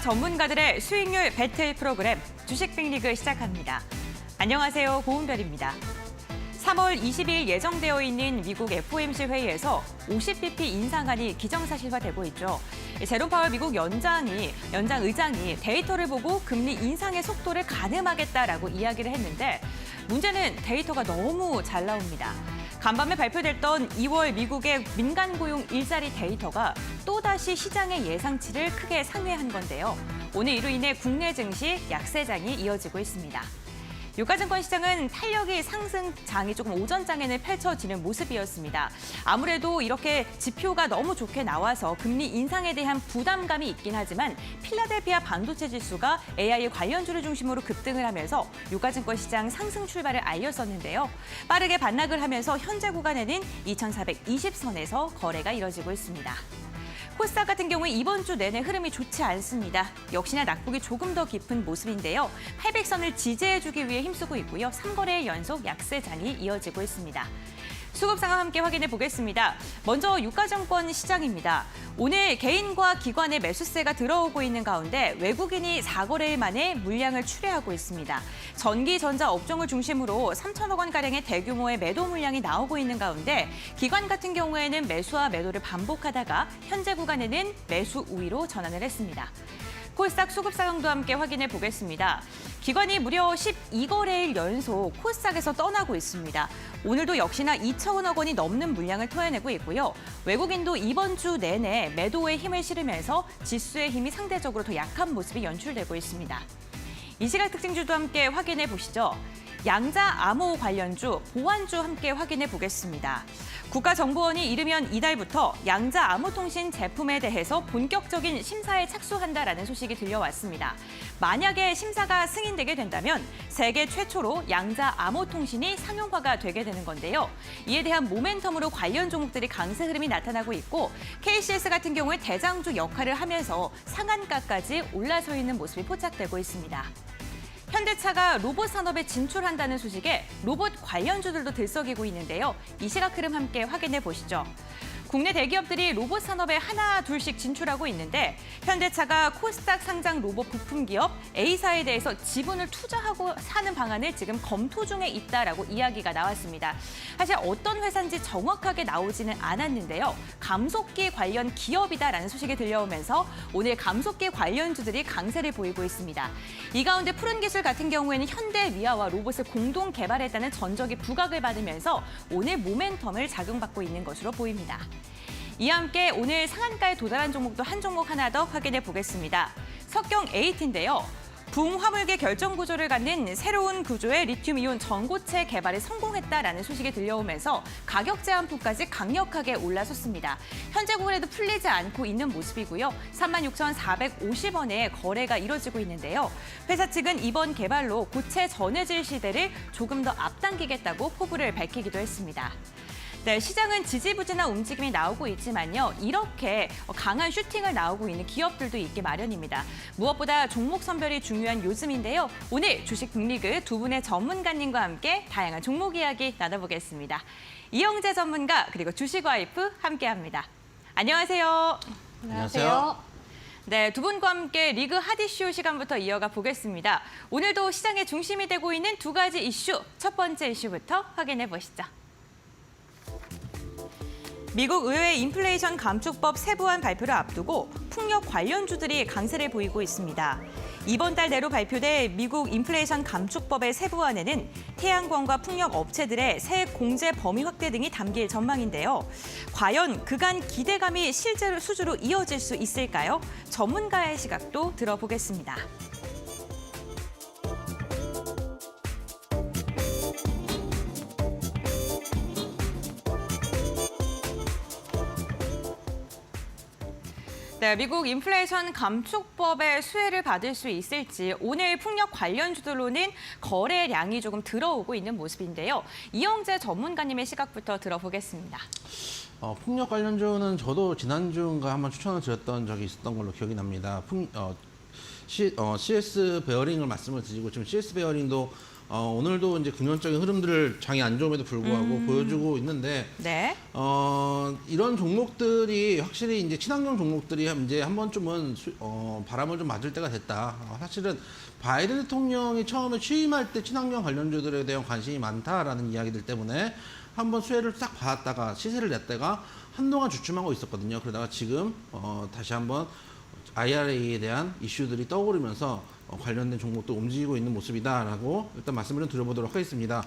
전문가들의 수익률 배틀 프로그램 주식 빅리그 시작합니다. 안녕하세요, 고은별입니다. 3월 20일 예정되어 있는 미국 FOMC 회의에서 50bp 인상안이 기정사실화되고 있죠. 제롬 파월 미국 연장 의장이 데이터를 보고 금리 인상의 속도를 가늠하겠다라고 이야기를 했는데 문제는 데이터가 너무 잘 나옵니다. 간밤에 발표됐던 2월 미국의 민간 고용 일자리 데이터가 또다시 시장의 예상치를 크게 상회한 건데요. 오늘 이로 인해 국내 증시 약세장이 이어지고 있습니다. 유가증권 시장은 탄력이 상승장이 조금 오전장에는 펼쳐지는 모습이었습니다. 아무래도 이렇게 지표가 너무 좋게 나와서 금리 인상에 대한 부담감이 있긴 하지만 필라델피아 반도체 지수가 AI 관련주를 중심으로 급등을 하면서 유가증권 시장 상승 출발을 알렸었는데요. 빠르게 반락을 하면서 현재 구간에는 2420선에서 거래가 이뤄지고 있습니다. 코스닥 같은 경우에 이번 주 내내 흐름이 좋지 않습니다. 역시나 낙폭이 조금 더 깊은 모습인데요. 800선을 지지해주기 위해 힘쓰고 있고요. 3거래일 연속 약세장이 이어지고 있습니다. 수급 상황 함께 확인해 보겠습니다. 먼저 유가증권 시장입니다. 오늘 개인과 기관의 매수세가 들어오고 있는 가운데 외국인이 4거래일 만에 물량을 출회하고 있습니다. 전기, 전자 업종을 중심으로 3천억 원가량의 대규모의 매도 물량이 나오고 있는 가운데 기관 같은 경우에는 매수와 매도를 반복하다가 현재 구간에는 매수 우위로 전환을 했습니다. 코스닥 수급 상황도 함께 확인해 보겠습니다. 기관이 무려 12거래일 연속 코스닥에서 떠나고 있습니다. 오늘도 역시나 2천억 원이 넘는 물량을 토해내고 있고요. 외국인도 이번 주 내내 매도에 힘을 실으면서 지수의 힘이 상대적으로 더 약한 모습이 연출되고 있습니다. 이 시각 특징주도 함께 확인해 보시죠. 양자 암호 관련주, 보안주 함께 확인해 보겠습니다. 국가정보원이 이르면 이달부터 양자 암호통신 제품에 대해서 본격적인 심사에 착수한다라는 소식이 들려왔습니다. 만약에 심사가 승인되게 된다면 세계 최초로 양자 암호통신이 상용화가 되게 되는 건데요. 이에 대한 모멘텀으로 관련 종목들이 강세 흐름이 나타나고 있고 KCS 같은 경우에 대장주 역할을 하면서 상한가까지 올라서 있는 모습이 포착되고 있습니다. 현대차가 로봇 산업에 진출한다는 소식에 로봇 관련주들도 들썩이고 있는데요. 이 시각 흐름 함께 확인해 보시죠. 국내 대기업들이 로봇 산업에 하나 둘씩 진출하고 있는데 현대차가 코스닥 상장 로봇 부품 기업 A사에 대해서 지분을 투자하고 사는 방안을 지금 검토 중에 있다라고 이야기가 나왔습니다. 사실 어떤 회사인지 정확하게 나오지는 않았는데요. 감속기 관련 기업이다라는 소식이 들려오면서 오늘 감속기 관련주들이 강세를 보이고 있습니다. 이 가운데 푸른기술 같은 경우에는 현대위아와 로봇을 공동 개발했다는 전적이 부각을 받으면서 오늘 모멘텀을 작용받고 있는 것으로 보입니다. 이와 함께 오늘 상한가에 도달한 종목도 한 종목 하나 더 확인해 보겠습니다. 석경 에이트인데요. 붕화물계 결정 구조를 갖는 새로운 구조의 리튬이온 전고체 개발에 성공했다라는 소식이 들려오면서 가격 제한폭까지 강력하게 올라섰습니다. 현재 구간에도 풀리지 않고 있는 모습이고요. 36,450원에 거래가 이뤄지고 있는데요. 회사 측은 이번 개발로 고체 전해질 시대를 조금 더 앞당기겠다고 포부를 밝히기도 했습니다. 네, 시장은 지지부진한 움직임이 나오고 있지만요. 이렇게 강한 슈팅을 나오고 있는 기업들도 있기 마련입니다. 무엇보다 종목 선별이 중요한 요즘인데요. 오늘 주식 빅리그 두 분의 전문가님과 함께 다양한 종목 이야기 나눠보겠습니다. 이영재 전문가 그리고 주식 와이프 함께합니다. 안녕하세요. 안녕하세요. 네, 두 분과 함께 리그 핫 이슈 시간부터 이어가 보겠습니다. 오늘도 시장의 중심이 되고 있는 두 가지 이슈, 첫 번째 이슈부터 확인해 보시죠. 미국 의회 인플레이션 감축법 세부안 발표를 앞두고 풍력 관련주들이 강세를 보이고 있습니다. 이번 달 내로 발표될 미국 인플레이션 감축법의 세부안에는 태양광과 풍력 업체들의 세액 공제 범위 확대 등이 담길 전망인데요. 과연 그간 기대감이 실제로 수주로 이어질 수 있을까요? 전문가의 시각도 들어보겠습니다. 네, 미국 인플레이션 감축법의 수혜를 받을 수 있을지 오늘 풍력 관련주들로는 거래량이 조금 들어오고 있는 모습인데요. 이영재 전문가님의 시각부터 들어보겠습니다. 풍력 관련주는 저도 지난주인가 한번 추천을 드렸던 적이 있었던 걸로 기억이 납니다. CS 베어링을 말씀을 드리고 지금 CS 베어링도 오늘도 이제 긍정적인 흐름들을 장이 안 좋음에도 불구하고 보여주고 있는데 네. 이런 종목들이 확실히 이제 친환경 종목들이 이제 한 번쯤은 바람을 좀 맞을 때가 됐다. 사실은 바이든 대통령이 처음에 취임할 때 친환경 관련주들에 대한 관심이 많다라는 이야기들 때문에 한번 수혜를 싹 받았다가 시세를 냈다가 한동안 주춤하고 있었거든요. 그러다가 지금 다시 한번 IRA에 대한 이슈들이 떠오르면서 관련된 종목도 움직이고 있는 모습이다라고 일단 말씀을 좀 드려보도록 하겠습니다.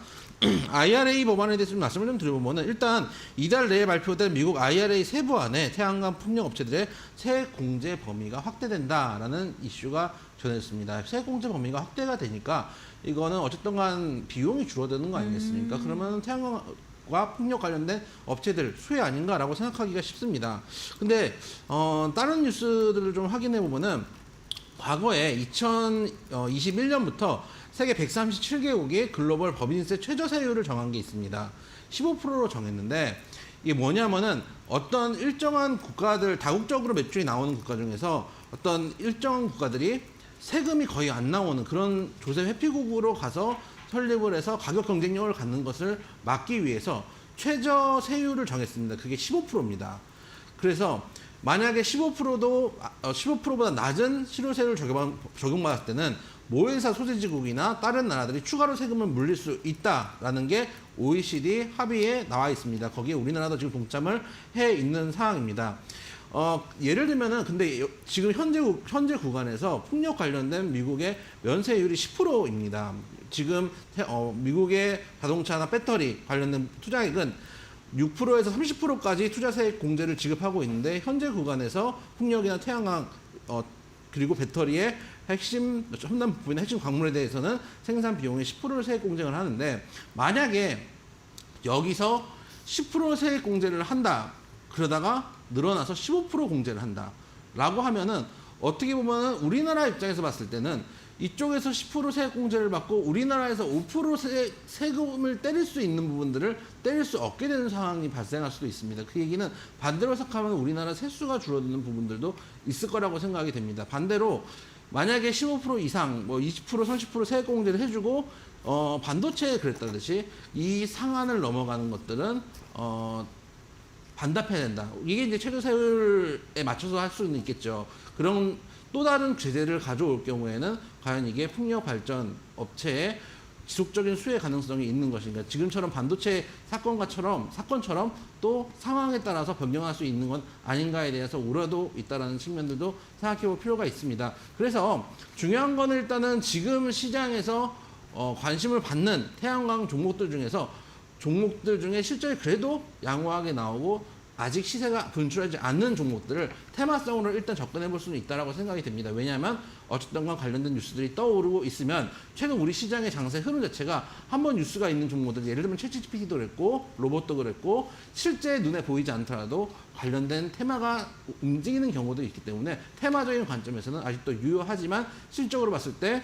IRA 법안에 대해서 좀 말씀을 좀 드려보면은 일단 이달 내에 발표된 미국 IRA 세부안에 태양광 풍력 업체들의 세액 공제 범위가 확대된다라는 이슈가 전해졌습니다. 세액 공제 범위가 확대가 되니까 이거는 어쨌든 간 비용이 줄어드는 거 아니겠습니까? 그러면 태양광과 풍력 관련된 업체들 수혜 아닌가라고 생각하기가 쉽습니다. 근데 다른 뉴스들을 좀 확인해 보면은 과거에 2021년부터 세계 137개국이 글로벌 법인세 최저세율을 정한 게 있습니다. 15%로 정했는데 이게 뭐냐면은 어떤 일정한 국가들, 다국적으로 매출이 나오는 국가 중에서 어떤 일정한 국가들이 세금이 거의 안 나오는 그런 조세 회피국으로 가서 설립을 해서 가격 경쟁력을 갖는 것을 막기 위해서 최저 세율을 정했습니다. 그게 15%입니다. 그래서 만약에 15%보다 낮은 실효세율을 적용받았을 때는 모회사 소재지국이나 다른 나라들이 추가로 세금을 물릴 수 있다라는 게 OECD 합의에 나와 있습니다. 거기에 우리나라도 지금 동참을 해 있는 상황입니다. 예를 들면은 근데 지금 현재 구간에서 풍력 관련된 미국의 면세율이 10%입니다. 지금 미국의 자동차나 배터리 관련된 투자액은 6%에서 30%까지 투자세액 공제를 지급하고 있는데 현재 구간에서 풍력이나 태양광 그리고 배터리의 핵심 첨단 부분의 핵심 광물에 대해서는 생산 비용의 10%를 세액 공제를 하는데 만약에 여기서 10% 세액 공제를 한다 그러다가 늘어나서 15% 공제를 한다 라고 하면은 어떻게 보면은 우리나라 입장에서 봤을 때는 이쪽에서 10% 세액 공제를 받고 우리나라에서 5% 세금을 때릴 수 있는 부분들을 때릴 수 없게 되는 상황이 발생할 수도 있습니다. 그 얘기는 반대로 해석하면 우리나라 세수가 줄어드는 부분들도 있을 거라고 생각이 됩니다. 반대로 만약에 15% 이상, 뭐 20%, 30% 세액 공제를 해주고 반도체에 그랬다듯이 이 상한을 넘어가는 것들은 반납해야 된다. 이게 이제 최저세율에 맞춰서 할 수는 있겠죠. 그런 또 다른 제재를 가져올 경우에는 과연 이게 풍력 발전 업체의 지속적인 수혜 가능성이 있는 것인가. 지금처럼 반도체 사건처럼 또 상황에 따라서 변경할 수 있는 건 아닌가에 대해서 우려도 있다는 측면들도 생각해 볼 필요가 있습니다. 그래서 중요한 거는 일단은 지금 시장에서 관심을 받는 태양광 종목들 중에 실적이 그래도 양호하게 나오고 아직 시세가 분출하지 않는 종목들을 테마성으로 일단 접근해 볼 수는 있다고 생각이 됩니다. 왜냐하면 어쨌든 간 관련된 뉴스들이 떠오르고 있으면 최근 우리 시장의 장세 흐름 자체가 한번 뉴스가 있는 종목들, 예를 들면 챗GPT도 그랬고 로봇도 그랬고 실제 눈에 보이지 않더라도 관련된 테마가 움직이는 경우도 있기 때문에 테마적인 관점에서는 아직도 유효하지만 실적으로 봤을 때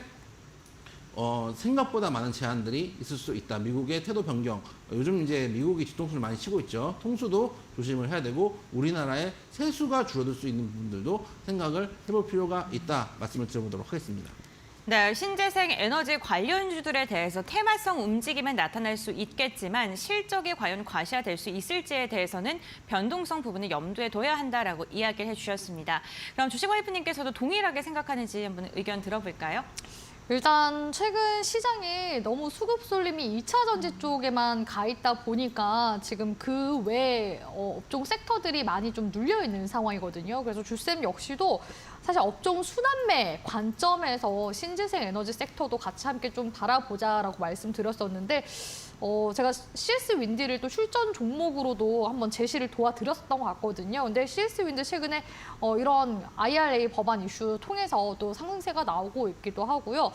생각보다 많은 제한들이 있을 수 있다. 미국의 태도 변경. 요즘 이제 미국이 뒤통수를 많이 치고 있죠. 통수도 조심을 해야 되고 우리나라의 세수가 줄어들 수 있는 부분들도 생각을 해볼 필요가 있다. 말씀을 드려보도록 하겠습니다. 네, 신재생 에너지 관련주들에 대해서 테마성 움직임은 나타날 수 있겠지만 실적이 과연 과시화될 수 있을지에 대해서는 변동성 부분을 염두에 둬야 한다라고 이야기를 해주셨습니다. 그럼 주식와이프님께서도 동일하게 생각하는지 한번 의견 들어볼까요? 일단 최근 시장이 너무 수급 쏠림이 2차 전지 쪽에만 가 있다 보니까 지금 그 외 업종 섹터들이 많이 좀 눌려 있는 상황이거든요. 그래서 주쌤 역시도 사실 업종 순환매 관점에서 신재생 에너지 섹터도 같이 함께 좀 바라보자라고 말씀드렸었는데 제가 CS 윈디를 또 실전 종목으로도 한번 제시를 도와드렸었던 것 같거든요. 근데 CS 윈디 최근에 이런 IRA 법안 이슈 통해서 또 상승세가 나오고 있기도 하고요.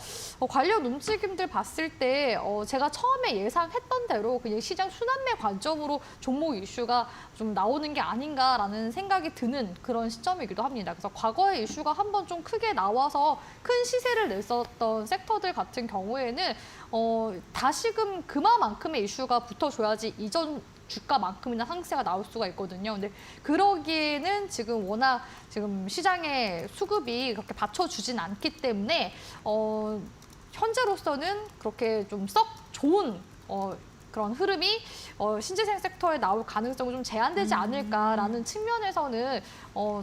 관련 움직임들 봤을 때 제가 처음에 예상했던 대로 그냥 시장 순환매 관점으로 종목 이슈가 좀 나오는 게 아닌가라는 생각이 드는 그런 시점이기도 합니다. 그래서 과거의 이슈가 한번 좀 크게 나와서 큰 시세를 냈었던 섹터들 같은 경우에는 다시금 그만큼의 이슈가 붙어줘야지 이전 주가만큼이나 상세가 나올 수가 있거든요. 근데 그러기에는 지금 워낙 지금 시장의 수급이 그렇게 받쳐주진 않기 때문에 현재로서는 그렇게 좀 썩 좋은 그런 흐름이 신재생 섹터에 나올 가능성이 좀 제한되지 않을까라는 측면에서는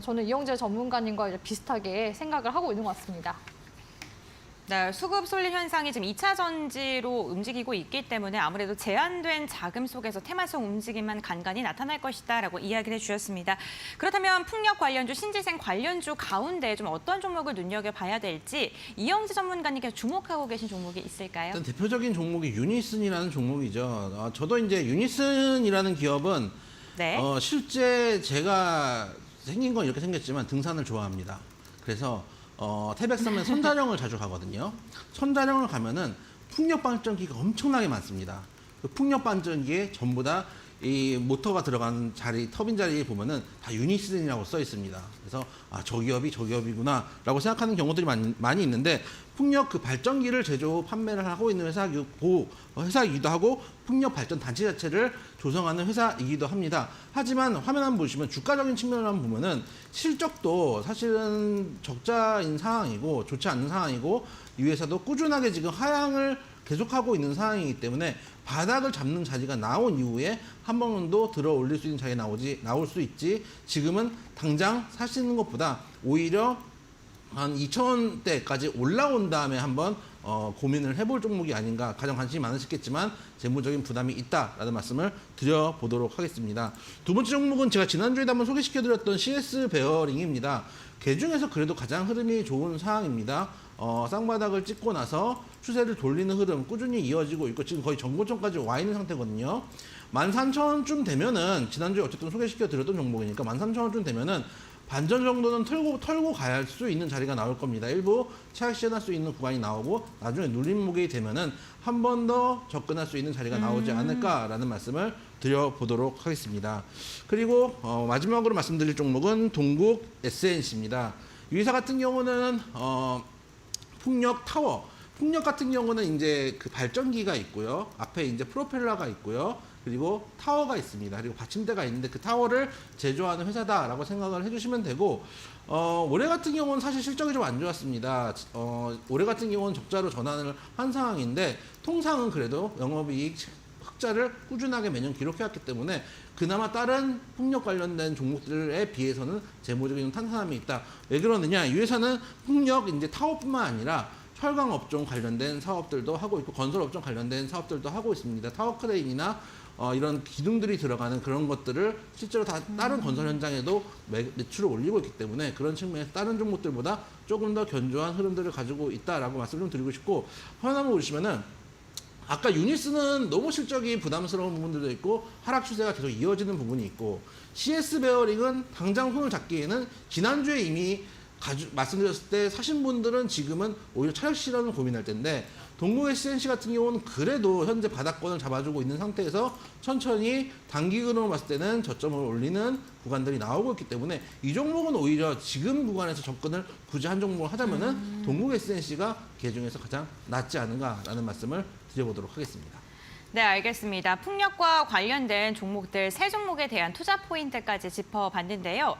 저는 이영재 전문가님과 이제 비슷하게 생각을 하고 있는 것 같습니다. 네, 수급 쏠림 현상이 지금 2차 전지로 움직이고 있기 때문에 아무래도 제한된 자금 속에서 테마성 움직임만 간간히 나타날 것이다라고 이야기를 해주셨습니다. 그렇다면 풍력 관련주, 신재생 관련주 가운데 좀 어떤 종목을 눈여겨봐야 될지 이영재 전문가님께서 주목하고 계신 종목이 있을까요? 일단 대표적인 종목이 유니슨이라는 종목이죠. 저도 이제 유니슨이라는 기업은 네. 실제 제가 생긴 건 이렇게 생겼지만 등산을 좋아합니다. 그래서 태백섬에 선자령을 자주 가거든요. 선자령을 가면은 풍력 발전기가 엄청나게 많습니다. 그 풍력 발전기에 전부 다 이 모터가 들어가는 자리, 터빈 자리에 보면은 다 유니슨이라고 써 있습니다. 그래서 저 기업이 저 기업이구나라고 생각하는 경우들이 많이 있는데 풍력 그 발전기를 제조 판매를 하고 있는 회사이기도 하고 풍력 발전 단체 자체를 조성하는 회사이기도 합니다. 하지만 화면 한번 보시면 주가적인 측면을 한번 보면은 실적도 사실은 적자인 상황이고 좋지 않는 상황이고 이 회사도 꾸준하게 지금 하향을 계속하고 있는 상황이기 때문에 바닥을 잡는 자리가 나온 이후에 한 번 더 들어 올릴 수 있는 자리가 나올 수 있지 지금은 당장 사시는 것보다 오히려 한 2,000원대까지 올라온 다음에 한번 고민을 해볼 종목이 아닌가. 가장 관심이 많으시겠지만 재무적인 부담이 있다라는 말씀을 드려보도록 하겠습니다. 두 번째 종목은 제가 지난주에도 한번 소개시켜드렸던 CS 베어링입니다. 그 중에서 그래도 가장 흐름이 좋은 상황입니다. 쌍바닥을 찍고 나서 추세를 돌리는 흐름 꾸준히 이어지고 있고 지금 거의 전고점까지 와 있는 상태거든요. 13,000원쯤 되면은 지난주에 어쨌든 소개시켜드렸던 종목이니까 13,000원쯤 되면은 반전 정도는 털고 갈 수 있는 자리가 나올 겁니다. 일부 차익 실현할 수 있는 구간이 나오고 나중에 눌림목이 되면은 한 번 더 접근할 수 있는 자리가 나오지 않을까라는 말씀을 드려보도록 하겠습니다. 그리고 마지막으로 말씀드릴 종목은 동국 SNC입니다. 이 회사 같은 경우는 풍력 타워, 풍력 같은 경우는 이제 그 발전기가 있고요. 앞에 이제 프로펠러가 있고요. 그리고 타워가 있습니다. 그리고 받침대가 있는데 그 타워를 제조하는 회사다라고 생각을 해주시면 되고 올해 같은 경우는 사실 실적이 좀 안 좋았습니다. 올해 같은 경우는 적자로 전환을 한 상황인데 통상은 그래도 영업이익 흑자를 꾸준하게 매년 기록해왔기 때문에 그나마 다른 풍력 관련된 종목들에 비해서는 재무적인 탄탄함이 있다. 왜 그러느냐? 이 회사는 풍력 이제 타워뿐만 아니라 철강 업종 관련된 사업들도 하고 있고 건설 업종 관련된 사업들도 하고 있습니다. 타워 크레인이나 이런 기둥들이 들어가는 그런 것들을 실제로 다 다른 건설 현장에도 매출을 올리고 있기 때문에 그런 측면에서 다른 종목들보다 조금 더 견조한 흐름들을 가지고 있다라고 말씀을 좀 드리고 싶고 화면 한번 보시면은 아까 유니스는 너무 실적이 부담스러운 부분들도 있고 하락 추세가 계속 이어지는 부분이 있고 CS 베어링은 당장 손을 잡기에는 지난주에 이미 말씀드렸을 때 사신 분들은 지금은 오히려 차익 실현을 고민할 텐데 동국 SNC 같은 경우는 그래도 현재 바닥권을 잡아주고 있는 상태에서 천천히 단기간으로 봤을 때는 저점을 올리는 구간들이 나오고 있기 때문에 이 종목은 오히려 지금 구간에서 접근을 굳이 한 종목을 하자면은 동국 SNC가 그 중에서 가장 낫지 않은가라는 말씀을 드려보도록 하겠습니다. 네, 알겠습니다. 풍력과 관련된 종목들 세 종목에 대한 투자 포인트까지 짚어봤는데요.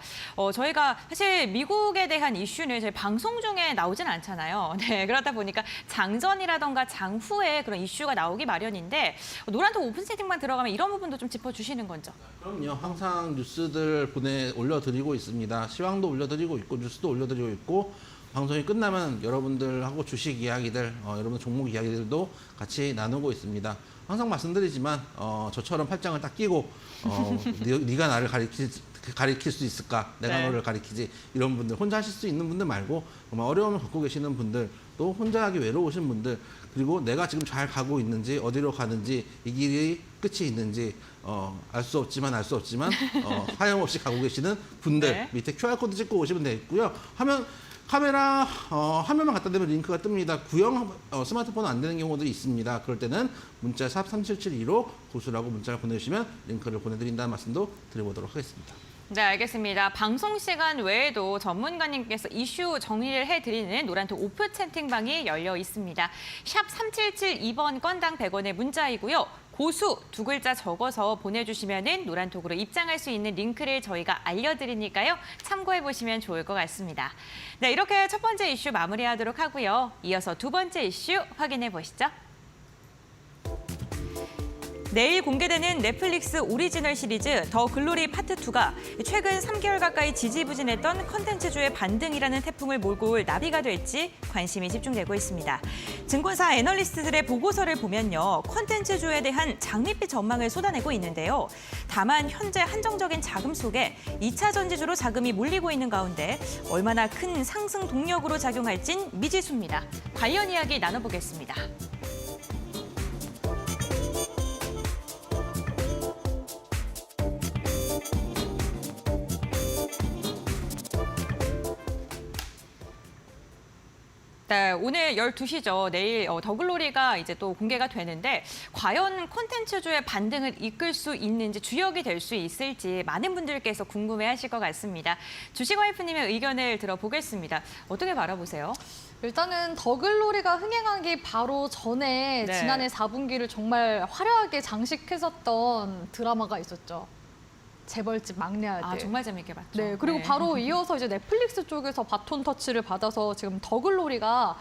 저희가 사실 미국에 대한 이슈는 저희 방송 중에 나오진 않잖아요. 네, 그러다 보니까 장전이라던가 장후에 그런 이슈가 나오기 마련인데 노란톡 오픈 채팅방 들어가면 이런 부분도 좀 짚어주시는 거죠. 그럼요. 항상 뉴스들 올려드리고 있습니다. 시황도 올려드리고 있고 뉴스도 올려드리고 있고 방송이 끝나면 여러분들하고 주식 이야기들, 여러분 종목 이야기들도 같이 나누고 있습니다. 항상 말씀드리지만 저처럼 팔짱을 딱 끼고 네가 나를 가리킬 수 있을까? 내가 네. 너를 가리키지. 이런 분들, 혼자 하실 수 있는 분들 말고 정말 어려움을 겪고 계시는 분들, 또 혼자 하기 외로우신 분들, 그리고 내가 지금 잘 가고 있는지, 어디로 가는지, 이 길이 끝이 있는지 알 수 없지만 하염없이 가고 계시는 분들 네. 밑에 QR코드 찍고 오시면 되겠고요. 카메라 화면만 갖다 대면 링크가 뜹니다. 구형 스마트폰 안 되는 경우도 있습니다. 그럴 때는 문자 샵 3772로 고수라고 문자를 보내주시면 링크를 보내드린다는 말씀도 드려보도록 하겠습니다. 네, 알겠습니다. 방송 시간 외에도 전문가님께서 이슈 정리를 해드리는 노란톡 오픈 채팅방이 열려 있습니다. 샵 3772번 건당 100원의 문자이고요. 고수 두 글자 적어서 보내주시면은 노란톡으로 입장할 수 있는 링크를 저희가 알려드리니까요. 참고해보시면 좋을 것 같습니다. 네, 이렇게 첫 번째 이슈 마무리하도록 하고요. 이어서 두 번째 이슈 확인해 보시죠. 내일 공개되는 넷플릭스 오리지널 시리즈 더 글로리 파트 2가 최근 3개월 가까이 지지부진했던 컨텐츠주의 반등이라는 태풍을 몰고 올 나비가 될지 관심이 집중되고 있습니다. 증권사 애널리스트들의 보고서를 보면요. 컨텐츠주에 대한 장밋빛 전망을 쏟아내고 있는데요. 다만 현재 한정적인 자금 속에 2차 전지주로 자금이 몰리고 있는 가운데 얼마나 큰 상승 동력으로 작용할진 미지수입니다. 관련 이야기 나눠보겠습니다. 네, 오늘 12시죠. 내일 더글로리가 이제 또 공개가 되는데 과연 콘텐츠주의 반등을 이끌 수 있는지 주역이 될 수 있을지 많은 분들께서 궁금해하실 것 같습니다. 주식와이프님의 의견을 들어보겠습니다. 어떻게 바라보세요? 일단은 더글로리가 흥행하기 바로 전에 네. 지난해 4분기를 정말 화려하게 장식했었던 드라마가 있었죠. 재벌집 막내 아들. 아, 정말 재밌게 봤죠. 네, 그리고 네. 바로 이어서 이제 넷플릭스 쪽에서 바톤 터치를 받아서 지금 더글로리가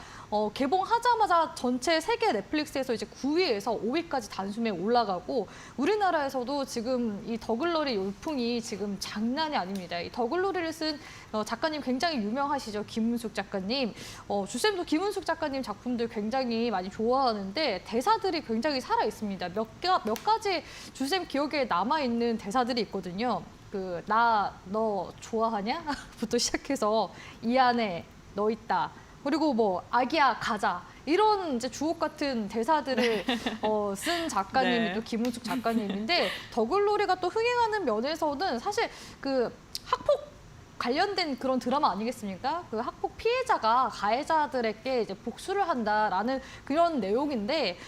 개봉하자마자 전체 세계 넷플릭스에서 이제 9위에서 5위까지 단숨에 올라가고 우리나라에서도 지금 이 더글로리 열풍이 지금 장난이 아닙니다. 이 더글로리를 쓴 작가님 굉장히 유명하시죠. 김은숙 작가님. 주쌤도 김은숙 작가님 작품들 굉장히 많이 좋아하는데 대사들이 굉장히 살아 있습니다. 몇 가지 주쌤 기억에 남아있는 대사들이 있거든요. 나 너 좋아하냐? 부터 시작해서 이 안에 너 있다. 그리고 뭐 아기야 가자. 이런 이제 주옥 같은 대사들을 쓴 작가님이 네. 또 김은숙 작가님인데 더글로리가 또 흥행하는 면에서는 사실 학폭 관련된 그런 드라마 아니겠습니까? 그 학폭 피해자가 가해자들에게 이제 복수를 한다라는 그런 내용인데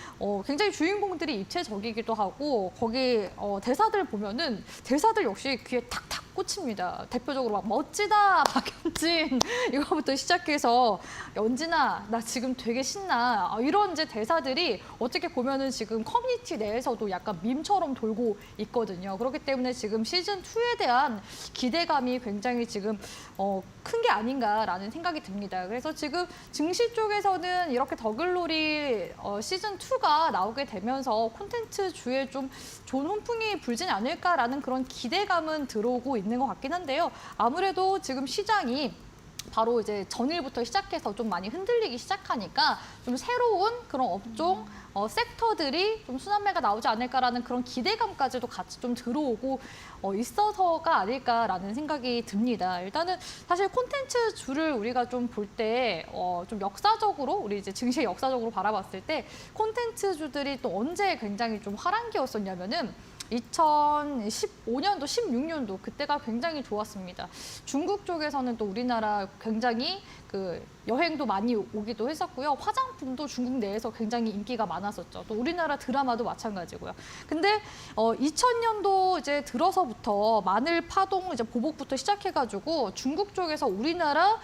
굉장히 주인공들이 입체적이기도 하고 거기 대사들 보면은 대사들 역시 귀에 탁탁 꽂힙니다. 대표적으로 막 멋지다 박현진 이거부터 시작해서 연진아 나 지금 되게 신나 이런 이제 대사들이 어떻게 보면은 지금 커뮤니티 내에서도 약간 밈처럼 돌고 있거든요. 그렇기 때문에 지금 시즌 2에 대한 기대감이 굉장히 지금 큰 게 아닌가라는 생각이 듭니다. 그래서 지금 증시 쪽에서는 이렇게 더글로리 시즌 2가 나오게 되면서 콘텐츠 주에 좀 좋은 훈풍이 불진 않을까라는 그런 기대감은 들어오고 있는 것 같긴 한데요. 아무래도 지금 시장이 바로 이제 전일부터 시작해서 좀 많이 흔들리기 시작하니까 좀 새로운 그런 업종, 섹터들이 좀 순환매가 나오지 않을까라는 그런 기대감까지도 같이 좀 들어오고 있어서가 아닐까라는 생각이 듭니다. 일단은 사실 콘텐츠 주를 우리가 좀 볼 때 좀 역사적으로 우리 이제 증시 역사적으로 바라봤을 때 콘텐츠 주들이 또 언제 굉장히 좀 화랑기였었냐면은 2015년도, 16년도 그때가 굉장히 좋았습니다. 중국 쪽에서는 또 우리나라 굉장히 여행도 많이 오기도 했었고요. 화장품도 중국 내에서 굉장히 인기가 많았었죠. 또 우리나라 드라마도 마찬가지고요. 근데 2000년도 이제 들어서부터 마늘 파동 이제 보복부터 시작해가지고 중국 쪽에서 우리나라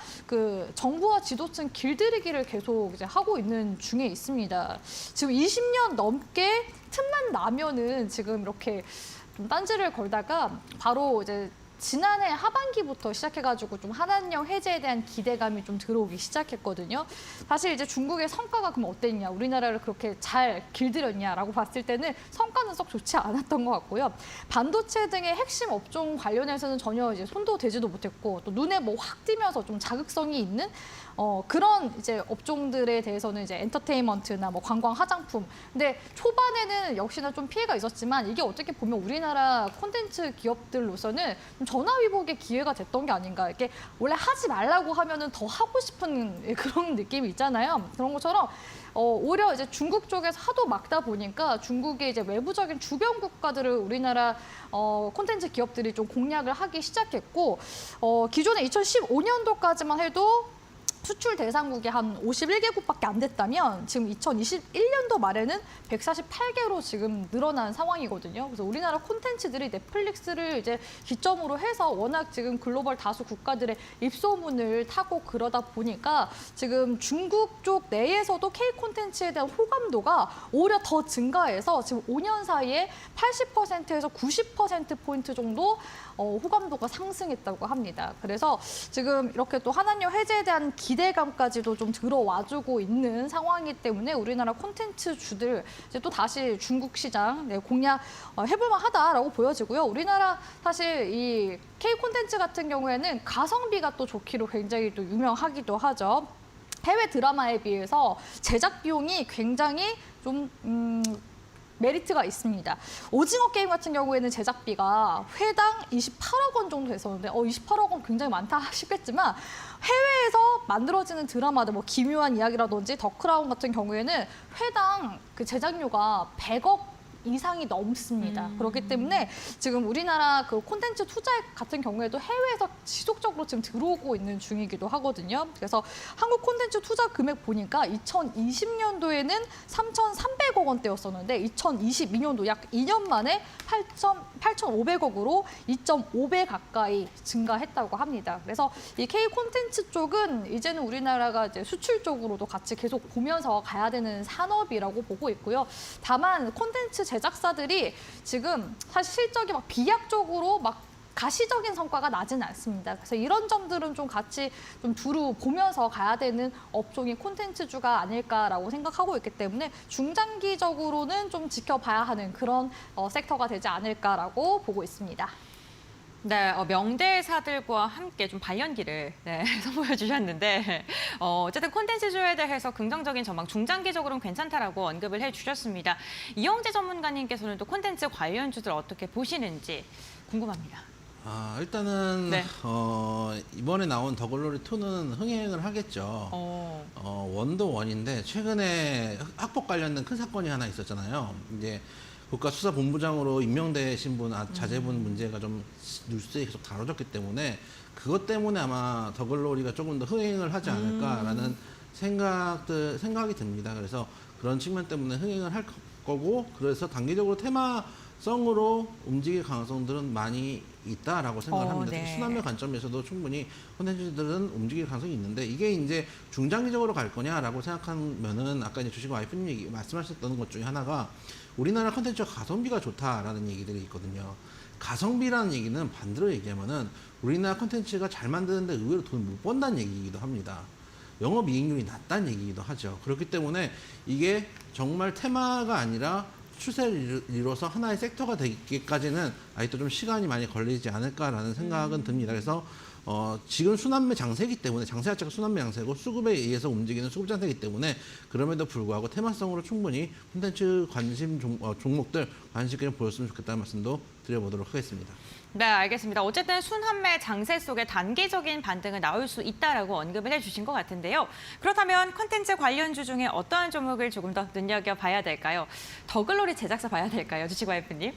정부와 지도층 길들이기를 계속 이제 하고 있는 중에 있습니다. 지금 20년 넘게 틈만 나면은 지금 이렇게 좀 딴지를 걸다가 바로 이제 지난해 하반기부터 시작해가지고 좀 한한령 해제에 대한 기대감이 좀 들어오기 시작했거든요. 사실 이제 중국의 성과가 그럼 어땠냐, 우리나라를 그렇게 잘 길들였냐라고 봤을 때는 성과는 썩 좋지 않았던 것 같고요. 반도체 등의 핵심 업종 관련해서는 전혀 이제 손도 대지도 못했고 또 눈에 뭐 확 띄면서 좀 자극성이 있는 그런 이제 업종들에 대해서는 이제 엔터테인먼트나 뭐 관광, 화장품. 근데 초반에는 역시나 좀 피해가 있었지만 이게 어떻게 보면 우리나라 콘텐츠 기업들로서는 좀 전화위복의 기회가 됐던 게 아닌가. 이게 원래 하지 말라고 하면은 더 하고 싶은 그런 느낌이 있잖아요. 그런 것처럼 오히려 이제 중국 쪽에서 하도 막다 보니까 중국의 이제 외부적인 주변 국가들을 우리나라 콘텐츠 기업들이 좀 공략을 하기 시작했고 기존에 2015년도까지만 해도 수출 대상국이 한 51개국밖에 안 됐다면 지금 2021년도 말에는 148개로 지금 늘어난 상황이거든요. 그래서 우리나라 콘텐츠들이 넷플릭스를 이제 기점으로 해서 워낙 지금 글로벌 다수 국가들의 입소문을 타고 그러다 보니까 지금 중국 쪽 내에서도 K 콘텐츠에 대한 호감도가 오히려 더 증가해서 지금 5년 사이에 80%에서 90%포인트 정도 호감도가 상승했다고 합니다. 그래서 지금 이렇게 또 한한령 해제에 대한 기대감까지도 좀 들어와주고 있는 상황이기 때문에 우리나라 콘텐츠 주들 이제 또 다시 중국 시장 공략 해볼만 하다라고 보여지고요. 우리나라 사실 이 K 콘텐츠 같은 경우에는 가성비가 또 좋기로 굉장히 또 유명하기도 하죠. 해외 드라마에 비해서 제작 비용이 굉장히 좀 메리트가 있습니다. 오징어 게임 같은 경우에는 제작비가 회당 28억 원 정도 됐었는데 28억 원 굉장히 많다 싶겠지만 해외에서 만들어지는 드라마들 뭐 기묘한 이야기라든지 더 크라운 같은 경우에는 회당 그 제작료가 100억 이상이 넘습니다. 그렇기 때문에 지금 우리나라 그 콘텐츠 투자 같은 경우에도 해외에서 지속적으로 지금 들어오고 있는 중이기도 하거든요. 그래서 한국 콘텐츠 투자 금액 보니까 2020년도에는 3,300억 원대였었는데 2022년도 약 2년 만에 8,500억으로 2.5배 가까이 증가했다고 합니다. 그래서 이 K 콘텐츠 쪽은 이제는 우리나라가 이제 수출 쪽으로도 같이 계속 보면서 가야 되는 산업이라고 보고 있고요. 다만 콘텐츠 제작사들이 지금 사실 실적이 막 비약적으로 막 가시적인 성과가 나진 않습니다. 그래서 이런 점들은 좀 같이 좀 두루 보면서 가야 되는 업종이 콘텐츠주가 아닐까라고 생각하고 있기 때문에 중장기적으로는 좀 지켜봐야 하는 그런 섹터가 되지 않을까라고 보고 있습니다. 네, 명대사들과 함께 좀 발연기를 선보여 주셨는데 어쨌든 콘텐츠주에 대해서 긍정적인 전망, 중장기적으로는 괜찮다라고 언급을 해주셨습니다. 이영재 전문가님께서는 또 콘텐츠 관련주들 어떻게 보시는지 궁금합니다. 일단은 네. 이번에 나온 더글로리 2는 흥행을 하겠죠. 원도 원인데 최근에 학폭 관련된 큰 사건이 하나 있었잖아요. 이제 국가수사본부장으로 임명되신 분 자제분 문제가 좀 뉴스에 계속 다뤄졌기 때문에 그것 때문에 아마 더글로리가 조금 더 흥행을 하지 않을까라는 생각이 듭니다. 그래서 그런 측면 때문에 흥행을 할 거고 그래서 단기적으로 테마성으로 움직일 가능성들은 많이 있다라고 생각을 합니다. 네. 순환매 관점에서도 충분히 콘텐츠들은 움직일 가능성이 있는데 이게 이제 중장기적으로 갈 거냐라고 생각하면은 아까 이제 주식 와이프님 말씀하셨던 것 중에 하나가 우리나라 콘텐츠가 가성비가 좋다라는 얘기들이 있거든요. 가성비라는 얘기는 반대로 얘기하면은 우리나라 콘텐츠가 잘 만드는데 의외로 돈을 못 번다는 얘기이기도 합니다. 영업이익률이 낮다는 얘기이기도 하죠. 그렇기 때문에 이게 정말 테마가 아니라 추세를 이뤄서 하나의 섹터가 되기까지는 아직도 좀 시간이 많이 걸리지 않을까라는 생각은 듭니다. 그래서 지금 순환매 장세이기 때문에 장세 자체가 순환매 장세고 수급에 의해서 움직이는 수급 장세이기 때문에 그럼에도 불구하고 테마성으로 충분히 콘텐츠 관심 종목들 관심 있게 보였으면 좋겠다는 말씀도 드려보도록 하겠습니다. 네, 알겠습니다. 어쨌든 순환매 장세 속에 단기적인 반등은 나올 수 있다라고 언급을 해주신 것 같은데요. 그렇다면 콘텐츠 관련주 중에 어떠한 종목을 조금 더 눈여겨봐야 될까요? 더글로리 제작사 봐야 될까요? 주식 와이프님?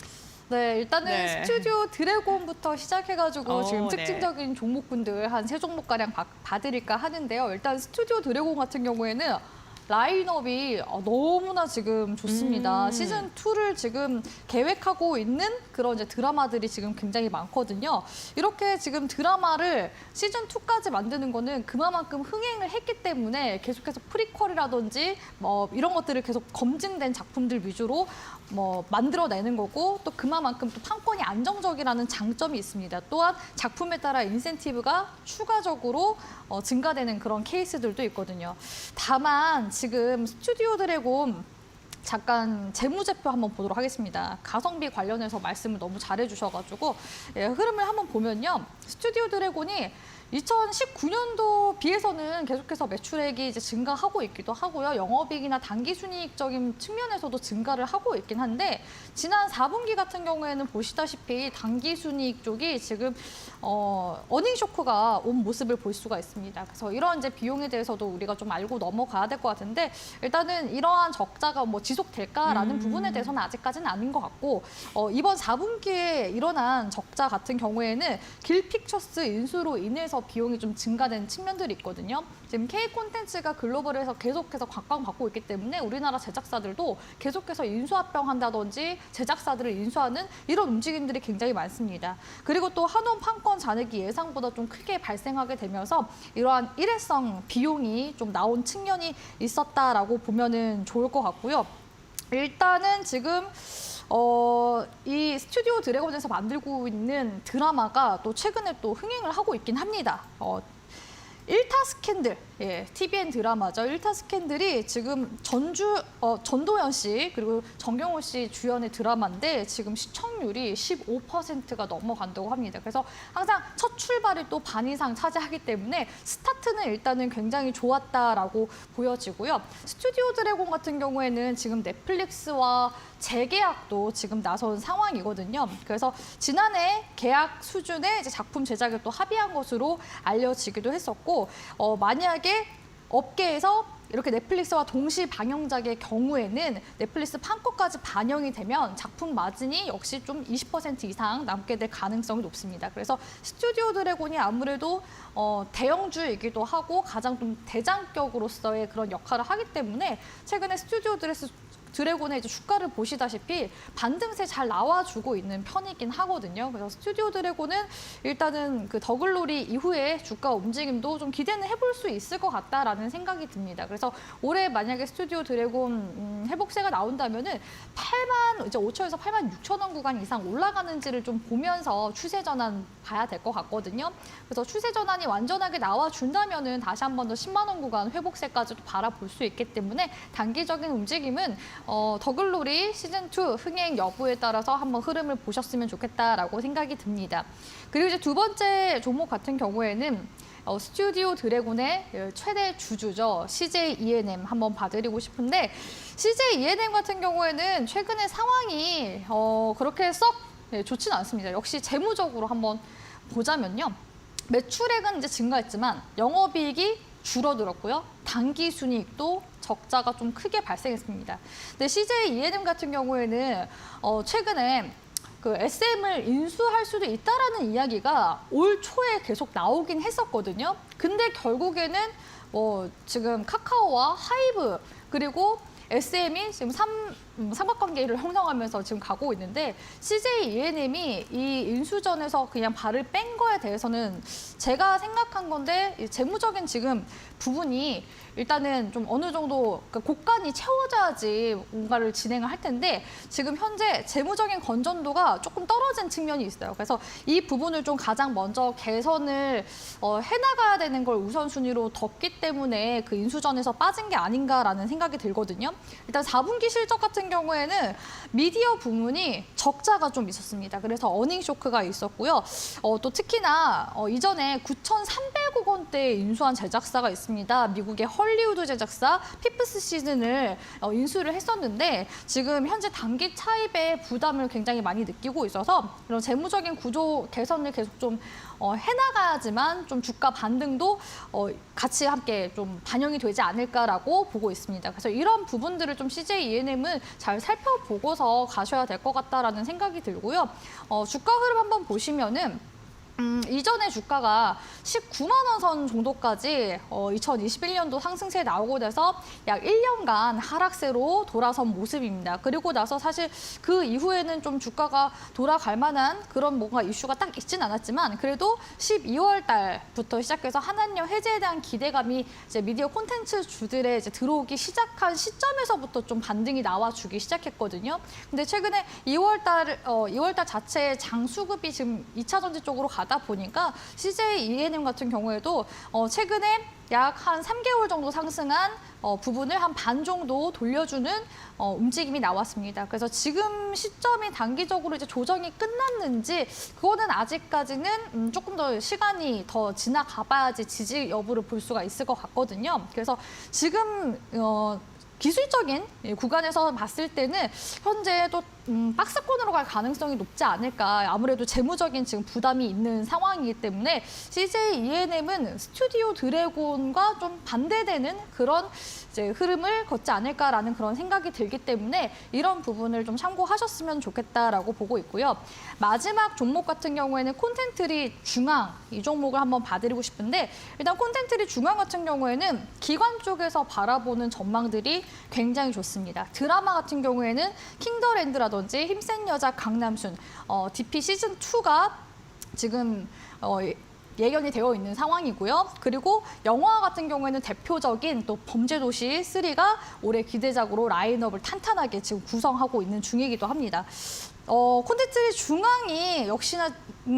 네, 일단은 네. 스튜디오 드래곤부터 시작해가지고 지금 네. 특징적인 종목군들 한 3종목가량 봐드릴까 하는데요. 일단 스튜디오 드래곤 같은 경우에는 라인업이 너무나 지금 좋습니다. 시즌 2를 지금 계획하고 있는 그런 이제 드라마들이 지금 굉장히 많거든요. 이렇게 지금 드라마를 시즌 2까지 만드는 거는 그만큼 흥행을 했기 때문에 계속해서 프리퀄이라든지 뭐 이런 것들을 계속 검증된 작품들 위주로 뭐 만들어내는 거고 또 그만큼 또 판권이 안정적이라는 장점이 있습니다. 또한 작품에 따라 인센티브가 추가적으로 증가되는 그런 케이스들도 있거든요. 다만 지금 스튜디오 드래곤 잠깐 재무제표 한번 보도록 하겠습니다. 가성비 관련해서 말씀을 너무 잘해주셔가지고 흐름을 한번 보면요. 스튜디오 드래곤이 2019년도 비해서는 계속해서 매출액이 이제 증가하고 있기도 하고요. 영업이익이나 단기순이익적인 측면에서도 증가를 하고 있긴 한데 지난 4분기 같은 경우에는 보시다시피 단기순이익 쪽이 지금 어닝 쇼크가 온 모습을 볼 수가 있습니다. 그래서 이런 이제 비용에 대해서도 우리가 좀 알고 넘어가야 될 것 같은데 일단은 이러한 적자가 뭐 지속될까라는 부분에 대해서는 아직까지는 아닌 것 같고 이번 4분기에 일어난 적자 같은 경우에는 길픽처스 인수로 인해서 관련해서 비용이 좀 증가된 측면들이 있거든요. 지금 K 콘텐츠가 글로벌에서 계속해서 각광받고 있기 때문에 우리나라 제작사들도 계속해서 인수합병한다든지 제작사들을 인수하는 이런 움직임들이 굉장히 많습니다. 그리고 또 한원 판권 잔액이 예상보다 좀 크게 발생하게 되면서 이러한 일회성 비용이 좀 나온 측면이 있었다라고 보면은 좋을 것 같고요. 일단은 지금 이 스튜디오 드래곤에서 만들고 있는 드라마가 또 최근에 또 흥행을 하고 있긴 합니다. 일타 스캔들, TVN 드라마죠. 일타 스캔들이 지금 전도연 씨 그리고 정경호 씨 주연의 드라마인데 지금 시청률이 15%가 넘어간다고 합니다. 그래서 항상 첫 출발이 또 반 이상 차지하기 때문에 스타트는 일단은 굉장히 좋았다라고 보여지고요. 스튜디오 드래곤 같은 경우에는 지금 넷플릭스와 재계약도 지금 나선 상황이거든요. 그래서 지난해 계약 수준의 이제 작품 제작에 또 합의한 것으로 알려지기도 했었고, 만약에 업계에서 이렇게 넷플릭스와 동시 방영작의 경우에는 넷플릭스 판권까지 반영이 되면 작품 마진이 역시 좀 20% 이상 남게 될 가능성이 높습니다. 그래서 스튜디오 드래곤이 아무래도 대형주이기도 하고 가장 좀 대장격으로서의 그런 역할을 하기 때문에 최근에 스튜디오 드래곤의 이제 주가를 보시다시피 반등세 잘 나와주고 있는 편이긴 하거든요. 그래서 스튜디오 드래곤은 일단은 그 더글로리 이후에 주가 움직임도 좀 기대는 해볼 수 있을 것 같다라는 생각이 듭니다. 그래서 올해 만약에 스튜디오 드래곤 회복세가 나온다면은 8만 이제 5천에서 8만 6천 원 구간 이상 올라가는지를 좀 보면서 추세 전환 봐야 될 것 같거든요. 그래서 추세 전환이 완전하게 나와준다면은 다시 한 번 더 10만 원 구간 회복세까지도 바라볼 수 있기 때문에 단기적인 움직임은 더글로리 시즌2 흥행 여부에 따라서 한번 흐름을 보셨으면 좋겠다라고 생각이 듭니다. 그리고 이제 두 번째 종목 같은 경우에는 스튜디오 드래곤의 최대 주주죠. CJ ENM 한번 봐드리고 싶은데 CJ ENM 같은 경우에는 최근에 상황이 그렇게 썩 좋지는 않습니다. 역시 재무적으로 한번 보자면요. 매출액은 이제 증가했지만 영업이익이 줄어들었고요. 당기 순이익도 적자가 좀 크게 발생했습니다. 근데 CJ ENM 같은 경우에는 최근에 그 SM을 인수할 수도 있다라는 이야기가 올 초에 계속 나오긴 했었거든요. 근데 결국에는 지금 카카오와 하이브 그리고 SM이 지금 삼각관계를 형성하면서 지금 가고 있는데 CJ ENM이 이 인수전에서 그냥 발을 뺀 거에 대해서는 제가 생각한 건데 재무적인 지금 부분이 일단은 좀 어느 정도 곡간이 채워져야지 뭔가를 진행을 할 텐데 지금 현재 재무적인 건전도가 조금 떨어진 측면이 있어요. 그래서 이 부분을 좀 가장 먼저 개선을 해나가야 되는 걸 우선순위로 뒀기 때문에 그 인수전에서 빠진 게 아닌가라는 생각이 들거든요. 일단 4분기 실적 같은 경우에는 미디어 부문이 적자가 좀 있었습니다. 그래서 어닝 쇼크가 있었고요. 또 특히나 이전에 9,300억 원대 인수한 제작사가 있습니다. 미국의 헐리우드 제작사 피프스 시즌을 인수를 했었는데 지금 현재 단기 차입에 부담을 굉장히 많이 느끼고 있어서 이런 재무적인 구조 개선을 계속 좀 해나가야지만 좀 주가 반등도 같이 함께 좀 반영이 되지 않을까라고 보고 있습니다. 그래서 이런 부분들을 좀 CJ ENM은 잘 살펴보고서 가셔야 될 것 같다라는 생각이 들고요. 주가 흐름 한번 보시면은 이전에 주가가 19만 원 선 정도까지 2021년도 상승세에 나오고 나서 약 1년간 하락세로 돌아선 모습입니다. 그리고 나서 사실 그 이후에는 좀 주가가 돌아갈 만한 그런 뭔가 이슈가 딱 있진 않았지만 그래도 12월 달부터 시작해서 한한령 해제에 대한 기대감이 이제 미디어 콘텐츠 주들에 이제 들어오기 시작한 시점에서부터 좀 반등이 나와주기 시작했거든요. 근데 최근에 2월 달 자체의 장수급이 지금 2차 전지 쪽으로 가다 보니까 CJ ENM 같은 경우에도 최근에 약 한 3개월 정도 상승한 부분을 한 반 정도 돌려주는 움직임이 나왔습니다. 그래서 지금 시점이 단기적으로 이제 조정이 끝났는지 그거는 아직까지는 조금 더 시간이 더 지나가 봐야지 지지 여부를 볼 수가 있을 것 같거든요. 그래서 지금 기술적인 구간에서 봤을 때는 현재 또 박스권으로 갈 가능성이 높지 않을까. 아무래도 재무적인 지금 부담이 있는 상황이기 때문에 CJ ENM은 스튜디오 드래곤과 좀 반대되는 그런 이제 흐름을 걷지 않을까라는 그런 생각이 들기 때문에 이런 부분을 좀 참고하셨으면 좋겠다라고 보고 있고요. 마지막 종목 같은 경우에는 콘텐츠리 중앙 이 종목을 한번 봐드리고 싶은데 일단 콘텐츠리 중앙 같은 경우에는 기관 쪽에서 바라보는 전망들이 굉장히 좋습니다. 드라마 같은 경우에는 킹더랜드라든지 힘센 여자 강남순, DP 시즌 2가 지금 예견이 되어 있는 상황이고요. 그리고 영화 같은 경우에는 대표적인 또 범죄도시 3가 올해 기대작으로 라인업을 탄탄하게 지금 구성하고 있는 중이기도 합니다. 콘텐츠 중앙이 역시나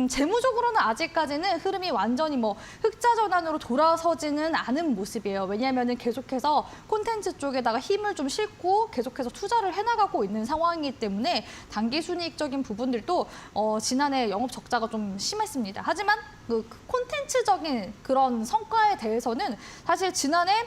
재무적으로는 아직까지는 흐름이 완전히 뭐 흑자 전환으로 돌아서지는 않은 모습이에요. 왜냐하면 계속해서 콘텐츠 쪽에다가 힘을 좀 싣고 계속해서 투자를 해나가고 있는 상황이기 때문에 단기 순이익적인 부분들도 지난해 영업 적자가 좀 심했습니다. 하지만 그 콘텐츠적인 그런 성과에 대해서는 사실 지난해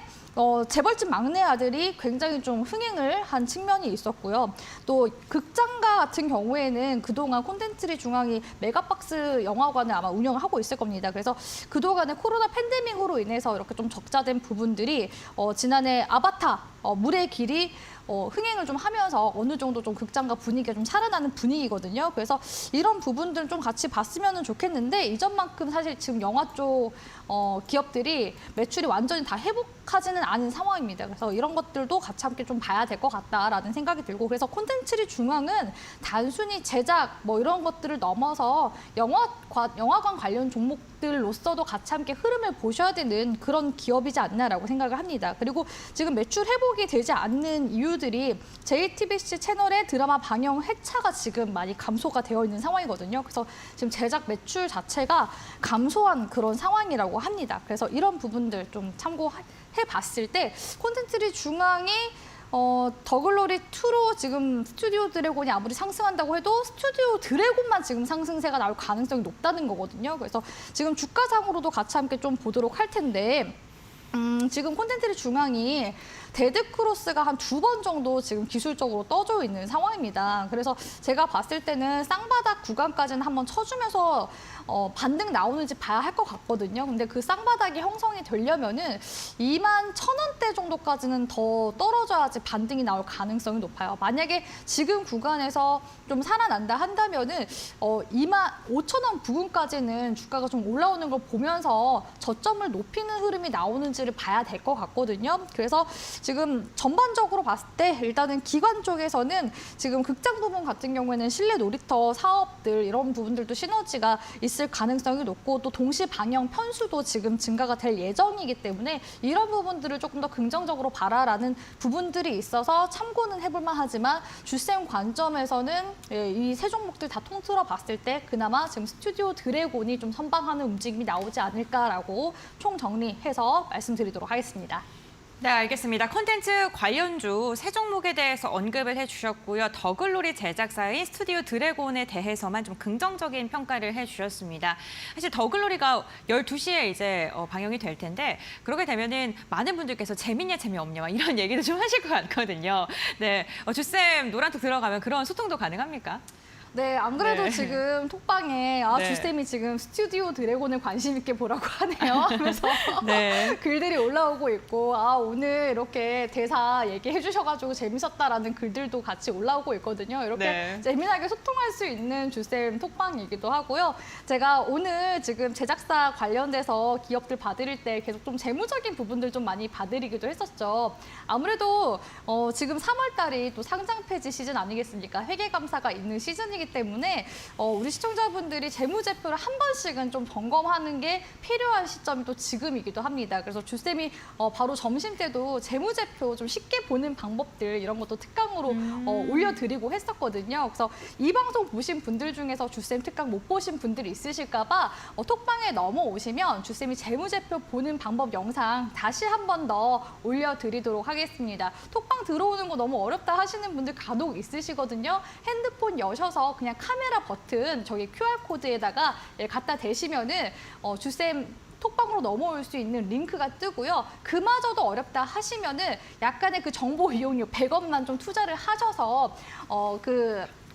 재벌집 막내 아들이 굉장히 좀 흥행을 한 측면이 있었고요. 또 극장가 같은 경우에는 그동안 콘텐츠리 중앙이 메가박스 영화관을 아마 운영을 하고 있을 겁니다. 그래서 그동안의 코로나 팬데믹으로 인해서 이렇게 좀 적자된 부분들이 지난해 아바타 물의 길이 흥행을 좀 하면서 어느 정도 좀 극장가 분위기가 좀 살아나는 분위기거든요. 그래서 이런 부분들 좀 같이 봤으면 좋겠는데 이전만큼 사실 지금 영화 쪽 기업들이 매출이 완전히 다 회복하지는 않은 상황입니다. 그래서 이런 것들도 같이 함께 좀 봐야 될 것 같다라는 생각이 들고 그래서 콘텐츠리 중앙은 단순히 제작 뭐 이런 것들을 넘어서 영화관 관련 종목들로서도 같이 함께 흐름을 보셔야 되는 그런 기업이지 않나라고 생각을 합니다. 그리고 지금 매출 회복이 되지 않는 이유들이 JTBC 채널의 드라마 방영 회차가 지금 많이 감소가 되어 있는 상황이거든요. 그래서 지금 제작 매출 자체가 감소한 그런 상황이라고 합니다. 그래서 이런 부분들 좀 참고해 봤을 때 콘텐츠리 중앙이 더글로리 2로 지금 스튜디오 드래곤이 아무리 상승한다고 해도 스튜디오 드래곤만 지금 상승세가 나올 가능성이 높다는 거거든요. 그래서 지금 주가상으로도 같이 함께 좀 보도록 할 텐데 지금 콘텐츠리 중앙이 데드크로스가 한 2번 정도 지금 기술적으로 떠져 있는 상황입니다. 그래서 제가 봤을 때는 쌍바닥 구간까지는 한번 쳐주면서 반등 나오는지 봐야 할 것 같거든요. 근데 그 쌍바닥이 형성이 되려면은 21,000원대 정도까지는 더 떨어져야지 반등이 나올 가능성이 높아요. 만약에 지금 구간에서 좀 살아난다 한다면은 25,000원 부근까지는 주가가 좀 올라오는 걸 보면서 저점을 높이는 흐름이 나오는지를 봐야 될 것 같거든요. 그래서 지금 전반적으로 봤을 때 일단은 기관 쪽에서는 지금 극장 부분 같은 경우에는 실내 놀이터 사업들 이런 부분들도 시너지가 있을 가능성이 높고 또 동시 방영 편수도 지금 증가가 될 예정이기 때문에 이런 부분들을 조금 더 긍정적으로 봐라라는 부분들이 있어서 참고는 해볼만 하지만 주쌤 관점에서는 이 세 종목들 다 통틀어 봤을 때 그나마 지금 스튜디오 드래곤이 좀 선방하는 움직임이 나오지 않을까라고 총정리해서 말씀드리도록 하겠습니다. 네, 알겠습니다. 콘텐츠 관련주 세 종목에 대해서 언급을 해주셨고요. 더글로리 제작사인 스튜디오 드래곤에 대해서만 좀 긍정적인 평가를 해주셨습니다. 사실 더글로리가 12시에 이제 방영이 될 텐데 그렇게 되면은 많은 분들께서 재밌냐 재미없냐 이런 얘기도 좀 하실 것 같거든요. 네, 주쌤 노란톡 들어가면 그런 소통도 가능합니까? 네, 안 그래도 네. 지금 톡방에 네. 주쌤이 지금 스튜디오 드래곤을 관심 있게 보라고 하네요 하면서 네. 글들이 올라오고 있고 오늘 이렇게 대사 얘기해 주셔가지고 재밌었다라는 글들도 같이 올라오고 있거든요. 이렇게 네. 재미나게 소통할 수 있는 주쌤 톡방이기도 하고요. 제가 오늘 지금 제작사 관련돼서 기업들 봐드릴 때 계속 좀 재무적인 부분들 좀 많이 봐드리기도 했었죠. 아무래도 지금 3월 달이 또 상장 폐지 시즌 아니겠습니까? 회계감사가 있는 시즌이기 때문에 우리 시청자분들이 재무제표를 한 번씩은 좀 점검하는 게 필요한 시점이 또 지금이기도 합니다. 그래서 주쌤이 바로 점심 때도 재무제표 좀 쉽게 보는 방법들 이런 것도 특강으로 올려드리고 했었거든요. 그래서 이 방송 보신 분들 중에서 주쌤 특강 못 보신 분들이 있으실까 봐 톡방에 넘어오시면 주쌤이 재무제표 보는 방법 영상 다시 한 번 더 올려드리도록 하겠습니다. 톡방 들어오는 거 너무 어렵다 하시는 분들 간혹 있으시거든요. 핸드폰 여셔서 그냥 카메라 버튼 저기 QR코드에다가 갖다 대시면은 주쌤 톡방으로 넘어올 수 있는 링크가 뜨고요. 그마저도 어렵다 하시면은 약간의 그 정보 이용료 100원만 좀 투자를 하셔서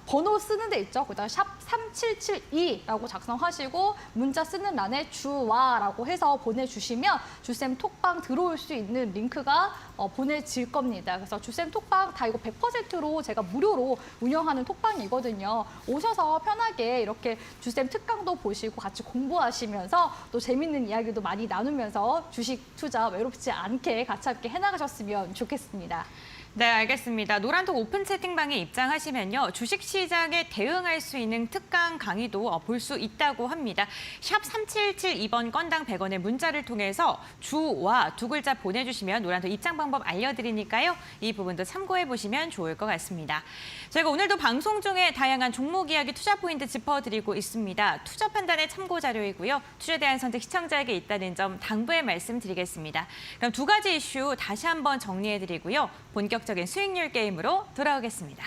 번호 쓰는 데 있죠. 거기다가 샵 3772라고 작성하시고 문자 쓰는欄에 주와라고 해서 보내주시면 주쌤 톡방 들어올 수 있는 링크가 보내질 겁니다. 그래서 주쌤 톡방 다 이거 100%로 제가 무료로 운영하는 톡방이거든요. 오셔서 편하게 이렇게 주쌤 특강도 보시고 같이 공부하시면서 또 재밌는 이야기도 많이 나누면서 주식 투자 외롭지 않게 같이 함께 해나가셨으면 좋겠습니다. 네, 알겠습니다. 노란톡 오픈 채팅방에 입장하시면요. 주식시장에 대응할 수 있는 특강 강의도 볼 수 있다고 합니다. 샵 3772번 건당 100원의 문자를 통해서 주와 두 글자 보내주시면 노란톡 입장 방법 알려드리니까요. 이 부분도 참고해보시면 좋을 것 같습니다. 저희가 오늘도 방송 중에 다양한 종목 이야기 투자 포인트 짚어드리고 있습니다. 투자 판단의 참고 자료이고요. 투자에 대한 선택 시청자에게 있다는 점 당부의 말씀드리겠습니다. 그럼 두 가지 이슈 다시 한번 정리해드리고요. 본격적인 수익률 게임으로 돌아오겠습니다.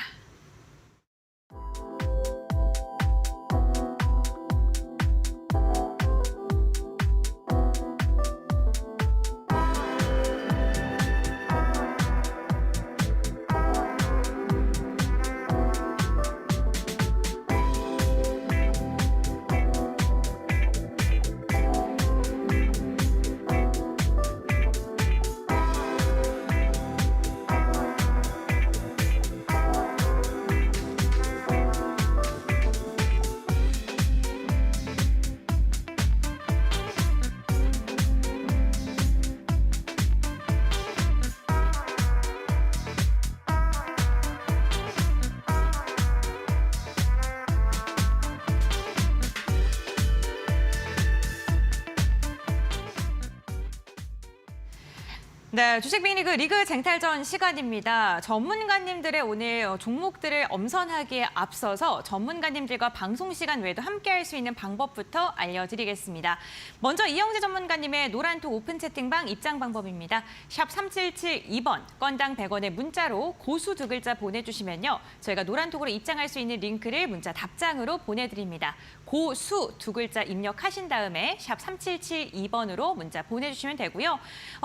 네, 주식 빅리그 리그 쟁탈전 시간입니다. 전문가님들의 오늘 종목들을 엄선하기에 앞서서 전문가님들과 방송 시간 외에도 함께할 수 있는 방법부터 알려드리겠습니다. 먼저 이영재 전문가님의 노란톡 오픈 채팅방 입장 방법입니다. 샵 3772번 건당 100원의 문자로 고수 두 글자 보내주시면요. 저희가 노란톡으로 입장할 수 있는 링크를 문자 답장으로 보내드립니다. 고수 두 글자 입력하신 다음에 샵 3772번으로 문자 보내주시면 되고요.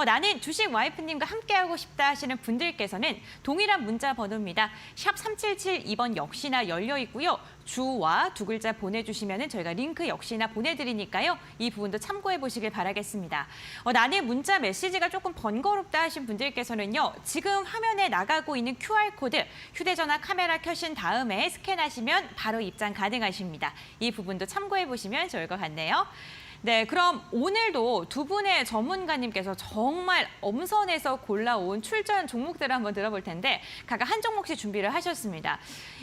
나는 주식 와이프님과 함께하고 싶다 하시는 분들께서는 동일한 문자 번호입니다. 샵 3772번 역시나 열려 있고요. 주와 두 글자 보내주시면 저희가 링크 역시나 보내드리니까요. 이 부분도 참고해 보시길 바라겠습니다. 나는 문자 메시지가 조금 번거롭다 하신 분들께서는요. 지금 화면에 나가고 있는 QR코드 휴대전화 카메라 켜신 다음에 스캔하시면 바로 입장 가능하십니다. 이 부분도 참고해 보시면 좋을 것 같네요. 네, 그럼 오늘도 두 분의 전문가님께서 정말 엄선해서 골라온 출전 종목들을 한번 들어볼 텐데 각각 한 종목씩 준비를 하셨습니다.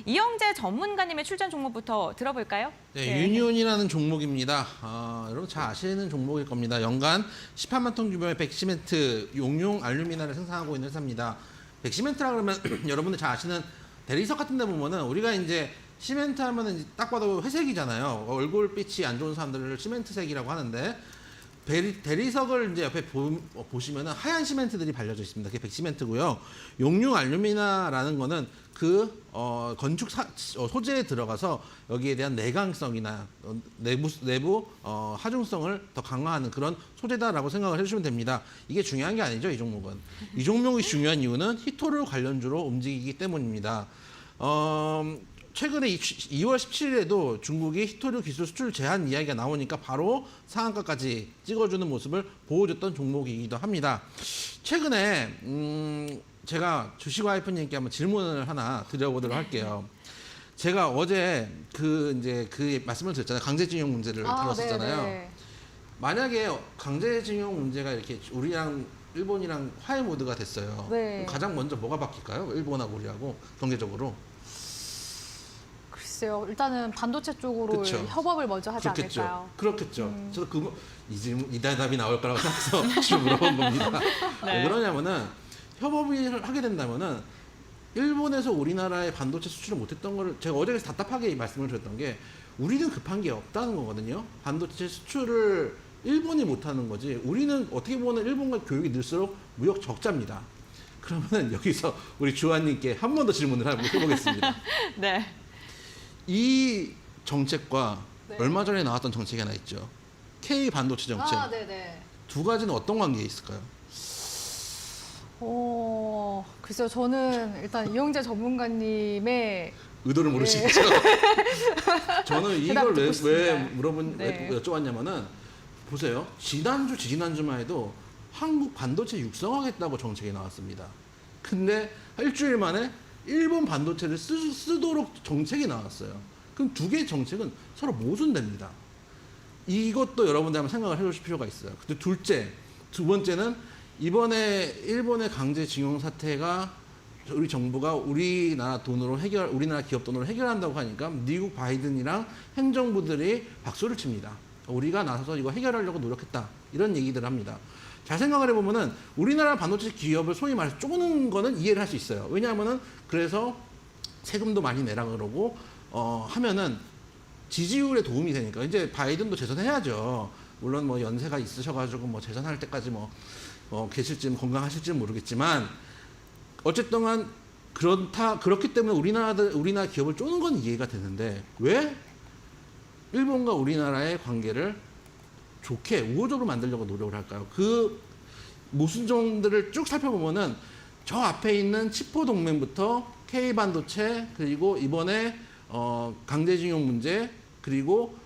이영재 전문가님의 출전 종목부터 들어볼까요? 네, 유니온이라는 종목입니다. 여러분 잘 아시는 종목일 겁니다. 연간 18만 톤 규모의 백시멘트, 용융, 알루미나를 생산하고 있는 회사입니다. 백시멘트라 그러면 여러분들 잘 아시는 대리석 같은 데 보면은 우리가 이제 시멘트 하면은 딱 봐도 회색이잖아요. 얼굴빛이 안 좋은 사람들을 시멘트색이라고 하는데 대리석을 이제 옆에 보시면은 하얀 시멘트들이 발려져 있습니다. 그게 백시멘트고요. 용융 알루미나라는 거는 그 건축 소재에 들어가서 여기에 대한 내강성이나 내부 하중성을 더 강화하는 그런 소재다라고 생각을 해주시면 됩니다. 이게 중요한 게 아니죠, 이 종목은. 이 종목이 중요한 이유는 히토류 관련주로 움직이기 때문입니다. 최근에 2월 17일에도 중국이 히토류 기술 수출 제한 이야기가 나오니까 바로 상한가까지 찍어주는 모습을 보여줬던 종목이기도 합니다. 최근에 제가 주식 와이프님께 한번 질문을 하나 드려보도록 할게요. 제가 어제 그 말씀을 드렸잖아요. 강제징용 문제를 다뤘었잖아요. 네네. 만약에 강제징용 문제가 이렇게 우리랑 일본이랑 화해 모드가 됐어요. 네. 가장 먼저 뭐가 바뀔까요? 일본하고 우리하고 경제적으로. 글쎄요. 일단은 반도체 쪽으로 그쵸. 협업을 먼저 하지 그렇겠죠. 않을까요? 그렇겠죠. 저도 이 대답이 나올 거라고 생각해서 지금 물어본 겁니다. 네. 왜 그러냐면은 협업을 하게 된다면은 일본에서 우리나라의 반도체 수출을 못했던 거를 제가 어제 답답하게 말씀을 드렸던 게 우리는 급한 게 없다는 거거든요. 반도체 수출을 일본이 못하는 거지. 우리는 어떻게 보면 일본과 교육이 늘수록 무역 적자입니다. 그러면 여기서 우리 주한님께 한 번 더 질문을 해보겠습니다. 네. 이 정책과 네. 얼마 전에 나왔던 정책이 하나 있죠. K 반도체 정책. 네네. 두 가지는 어떤 관계에 있을까요? 글쎄요. 저는 일단 이영재 전문가님의 의도를 모르시겠죠. 저는 이걸 대답 듣고 왜 싶습니다. 왜 여쭤봤냐면은 보세요. 지난주 지난주만 해도 한국 반도체 육성하겠다고 정책이 나왔습니다. 근데 일주일 만에 일본 반도체를 쓰도록 정책이 나왔어요. 그럼 두 개의 정책은 서로 모순됩니다. 이것도 여러분들 한번 생각을 해보실 필요가 있어요. 근데 두 번째는 이번에 일본의 강제징용 사태가 우리 정부가 우리나라 기업 돈으로 해결한다고 하니까 미국 바이든이랑 행정부들이 박수를 칩니다. 우리가 나서서 이거 해결하려고 노력했다. 이런 얘기들을 합니다. 잘 생각을 해보면은 우리나라 반도체 기업을 소위 말해서 쪼는 거는 이해를 할 수 있어요. 왜냐하면은 그래서 세금도 많이 내라 그러고 하면은 지지율에 도움이 되니까 이제 바이든도 재선해야죠. 물론 뭐 연세가 있으셔가지고 뭐 재선할 때까지 계실지 건강하실지는 모르겠지만 어쨌든 그렇기 때문에 우리나라 기업을 쪼는 건 이해가 되는데 왜 일본과 우리나라의 관계를 좋게 우호적으로 만들려고 노력을 할까요? 그 모순점들을 쭉 살펴보면은 저 앞에 있는 치포 동맹부터 K반도체 그리고 이번에 강제징용 문제 그리고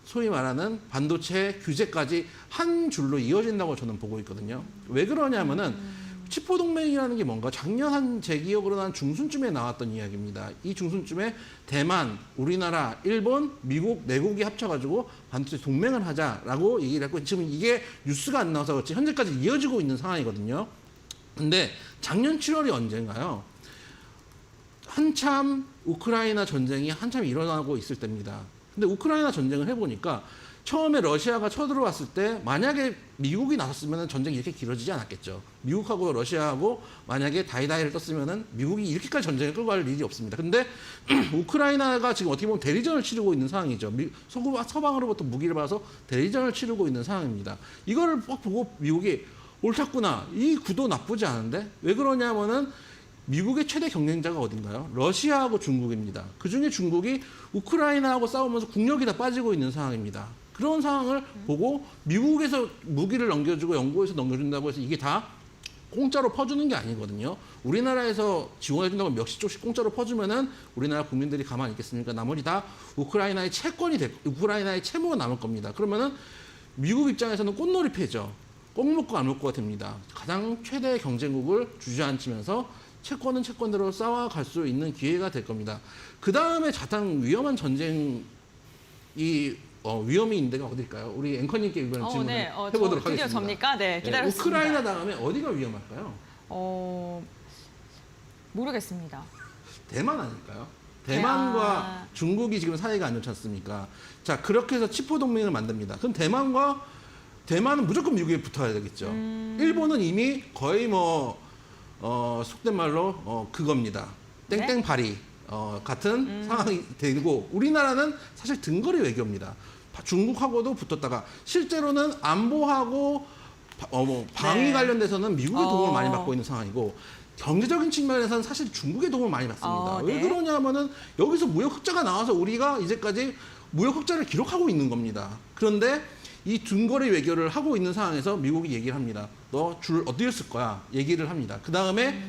소위 말하는 반도체 규제까지 한 줄로 이어진다고 저는 보고 있거든요. 왜 그러냐면은 치포 동맹이라는 게 뭔가 작년 제 기억으로는 한 중순쯤에 나왔던 이야기입니다. 이 중순쯤에 대만, 우리나라, 일본, 미국 네 국이 합쳐가지고 반도체 동맹을 하자라고 얘기를 했고 지금 이게 뉴스가 안 나와서 그렇지 현재까지 이어지고 있는 상황이거든요. 근데 작년 7월이 언젠가요? 한참 우크라이나 전쟁이 한참 일어나고 있을 때입니다. 근데 우크라이나 전쟁을 해보니까 처음에 러시아가 쳐들어왔을 때 만약에 미국이 나섰으면 전쟁이 이렇게 길어지지 않았겠죠. 미국하고 러시아하고 만약에 다이다이를 떴으면 미국이 이렇게까지 전쟁을 끌고 갈 일이 없습니다. 근데 우크라이나가 지금 어떻게 보면 대리전을 치르고 있는 상황이죠. 서방으로부터 무기를 받아서 대리전을 치르고 있는 상황입니다. 이걸 보고 미국이 옳았구나. 이 구도 나쁘지 않은데 왜 그러냐면은 미국의 최대 경쟁자가 어딘가요? 러시아하고 중국입니다. 그중에 중국이 우크라이나하고 싸우면서 국력이 다 빠지고 있는 상황입니다. 그런 상황을 보고 미국에서 무기를 넘겨주고 영국에서 넘겨준다고 해서 이게 다 공짜로 퍼주는 게 아니거든요. 우리나라에서 지원해준다고 몇십 조씩 공짜로 퍼주면은 우리나라 국민들이 가만히 있겠습니까? 나머지 다 우크라이나의 우크라이나의 채무가 남을 겁니다. 그러면은 미국 입장에서는 꽃놀이패죠. 꼭 먹고 안 먹고가 됩니다. 가장 최대의 경쟁국을 주저앉히면서 채권은 채권대로 싸워갈 수 있는 기회가 될 겁니다. 그 다음에 가장 위험한 전쟁이 위험이 있는 데가 어딜까요? 우리 앵커님께 이번 질문을 해보도록 하겠습니다. 드디어 접니까? 네, 기다렸습니다. 우크라이나 다음에 어디가 위험할까요? 모르겠습니다. 대만 아닐까요? 대만과 중국이 지금 사이가 안 좋지 않습니까? 자, 그렇게 해서 치포 동맹을 만듭니다. 그럼 대만은 무조건 미국에 붙어야 되겠죠. 일본은 이미 거의 속된 말로 그겁니다. 땡땡파리 같은 상황이 되고 우리나라는 사실 등거리 외교입니다. 중국하고도 붙었다가 실제로는 안보하고 방위 관련돼서는 미국의 도움을 많이 받고 있는 상황이고 경제적인 측면에서는 사실 중국의 도움을 많이 받습니다. 왜 그러냐면은 여기서 무역 흑자가 나와서 우리가 이제까지 무역 흑자를 기록하고 있는 겁니다. 그런데 이 등거리 외교를 하고 있는 상황에서 미국이 얘기를 합니다. 너 줄 어디를 쓸 거야? 얘기를 합니다. 그 다음에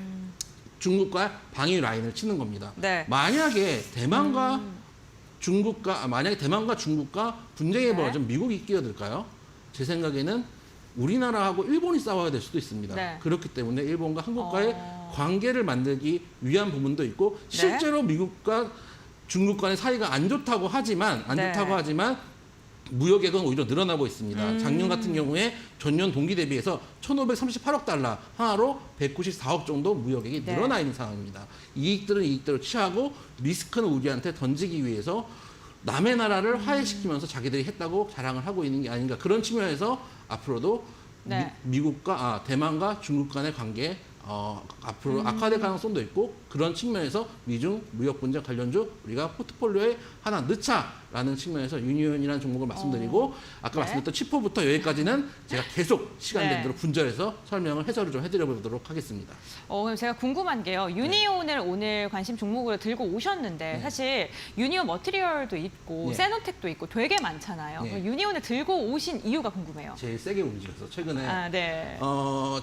중국과 방위 라인을 치는 겁니다. 네. 만약에 대만과 중국과 분쟁이 벌어지면 미국이 끼어들까요? 제 생각에는 우리나라하고 일본이 싸워야 될 수도 있습니다. 네. 그렇기 때문에 일본과 한국과의 관계를 만들기 위한 부분도 있고 실제로 미국과 중국 간의 사이가 안 좋다고 하지만 무역액은 오히려 늘어나고 있습니다. 작년 같은 경우에 전년 동기 대비해서 1,538억 달러 하나로 194억 정도 무역액이 늘어나 있는 상황입니다. 이익들은 이익대로 취하고 리스크는 우리한테 던지기 위해서 남의 나라를 화해시키면서 자기들이 했다고 자랑을 하고 있는 게 아닌가. 그런 측면에서 앞으로도 대만과 중국 간의 관계 앞으로 악화될 가능성도 있고 그런 측면에서 미중 무역 분쟁 관련주 우리가 포트폴리오에 하나 넣자 있다라는 측면에서 유니온이라는 종목을 말씀드리고 아까 네. 말씀드렸던 치포부터 여기까지는 제가 계속 시간 네. 되는 대로 분절해서 설명을 해설을 좀 해드려보도록 하겠습니다. 그럼 제가 궁금한 게요. 유니온을 오늘 관심 종목으로 들고 오셨는데 네. 사실 유니온 머티리얼도 있고 네. 세노텍도 있고 되게 많잖아요. 네. 유니온을 들고 오신 이유가 궁금해요. 제일 세게 움직여서 최근에 네.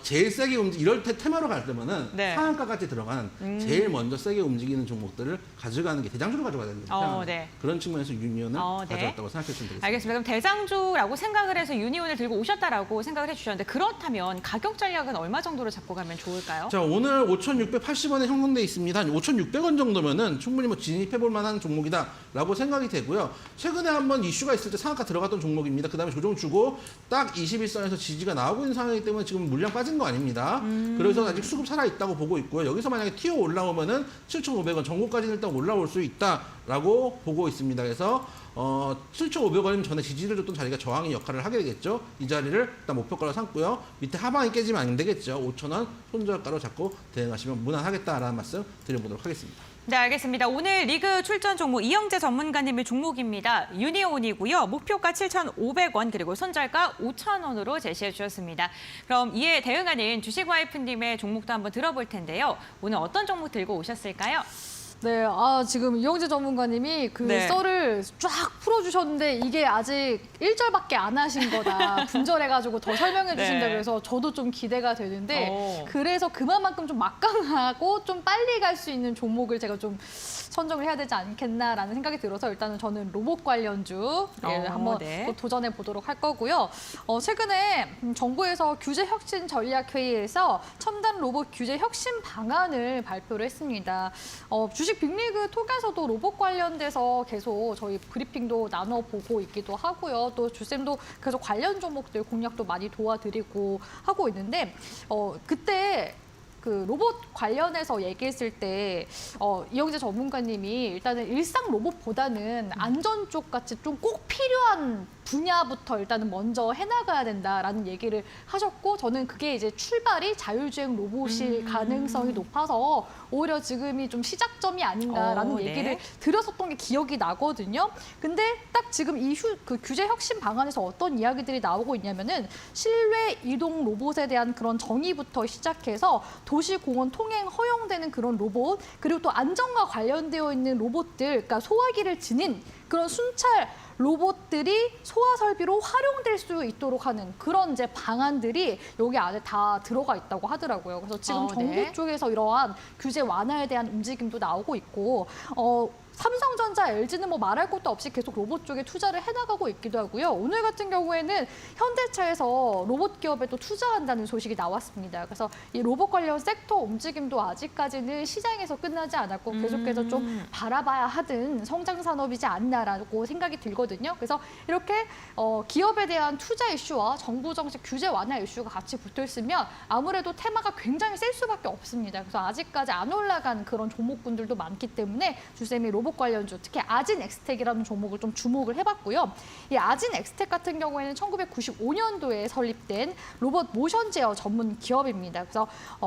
제일 세게 이럴 때 테마로 갈 때면은 네. 상한가까지 들어간 제일 먼저 세게 움직이는 종목들을 가져가는 게 대장주로 가져가야 되는 거죠. 네. 그런 측면에서 유니온을 네. 가져왔다고 생각해 주시면 되겠습니다. 알겠습니다. 그럼 대장주라고 생각을 해서 유니온을 들고 오셨다라고 생각을 해주셨는데 그렇다면 가격 전략은 얼마 정도로 잡고 가면 좋을까요? 자, 오늘 5,680원에 형성돼 있습니다. 한 5,600원 정도면은 충분히 뭐 진입해 볼 만한 종목이다라고 생각이 되고요. 최근에 한번 이슈가 있을 때 상한가 들어갔던 종목입니다. 그다음에 조정 주고 딱 21선에서 지지가 나오고 있는 상황이기 때문에 지금 물량 빠진 거 아닙니다. 그래서 아직 수급 살아 있다고 보고 있고요. 여기서 만약에 튀어 올라오면은 7,500원 정고까지는 일단 올라올 수 있다라고 보고 있습니다. 그래서 7,500원 전에 지지를 줬던 자리가 저항의 역할을 하게 되겠죠. 이 자리를 일단 목표가로 삼고요. 밑에 하방이 깨지면 안 되겠죠. 5,000원 손절가로 잡고 대응하시면 무난하겠다라는 말씀 드려보도록 하겠습니다. 네, 알겠습니다. 오늘 리그 출전 종목 이영재 전문가님의 종목입니다. 유니온이고요. 목표가 7,500원 그리고 손절가 5,000원으로 제시해 주셨습니다. 그럼 이에 대응하는 주식와이프님의 종목도 한번 들어볼 텐데요. 오늘 어떤 종목 들고 오셨을까요? 네, 지금 이영재 전문가님이 그 네. 썰을 쫙 풀어주셨는데 이게 아직 1절밖에 안 하신 거다. 분절해가지고 더 설명해 주신다 네. 그래서 저도 좀 기대가 되는데 오. 그래서 그만큼 좀 막강하고 좀 빨리 갈 수 있는 종목을 제가 좀 선정을 해야 되지 않겠나라는 생각이 들어서 일단은 저는 로봇 관련주 한번 네. 또 도전해 보도록 할 거고요. 최근에 정부에서 규제 혁신 전략 회의에서 첨단 로봇 규제 혁신 방안을 발표를 했습니다. 주식 빅리그 통해서도 로봇 관련돼서 계속 저희 브리핑도 나눠보고 있기도 하고요. 또 주쌤도 계속 관련 종목들 공략도 많이 도와드리고 하고 있는데 그때 그 로봇 관련해서 얘기했을 때 이영재 전문가님이 일단은 일상 로봇보다는 안전 쪽 같이 좀 꼭 필요한 분야부터 일단은 먼저 해나가야 된다라는 얘기를 하셨고 저는 그게 이제 출발이 자율주행 로봇일 가능성이 높아서 오히려 지금이 좀 시작점이 아닌가라는 네. 얘기를 들었었던 게 기억이 나거든요. 근데 딱 지금 그 규제 혁신 방안에서 어떤 이야기들이 나오고 있냐면은 실외 이동 로봇에 대한 그런 정의부터 시작해서 도시 공원 통행 허용되는 그런 로봇 그리고 또 안전과 관련되어 있는 로봇들 그러니까 소화기를 지닌 그런 순찰 로봇들이 소화 설비로 활용될 수 있도록 하는 그런 이제 방안들이 여기 안에 다 들어가 있다고 하더라고요. 그래서 지금 정부 네. 쪽에서 이러한 규제 완화에 대한 움직임도 나오고 있고 삼성전자, LG는 뭐 말할 것도 없이 계속 로봇 쪽에 투자를 해나가고 있기도 하고요. 오늘 같은 경우에는 현대차에서 로봇 기업에 또 투자한다는 소식이 나왔습니다. 그래서 이 로봇 관련 섹터 움직임도 아직까지는 시장에서 끝나지 않았고 계속해서 좀 바라봐야 하던 성장 산업이지 않나라고 생각이 들거든요. 그래서 이렇게 기업에 대한 투자 이슈와 정부 정책 규제 완화 이슈가 같이 붙어 있으면 아무래도 테마가 굉장히 셀 수밖에 없습니다. 그래서 아직까지 안 올라간 그런 종목군들도 많기 때문에 주쌤이 로봇 관련주, 특히 아진 엑스텍이라는 종목을 좀 주목을 해봤고요. 이 아진 엑스텍 같은 경우에는 1995년도에 설립된 로봇 모션 제어 전문 기업입니다. 그래서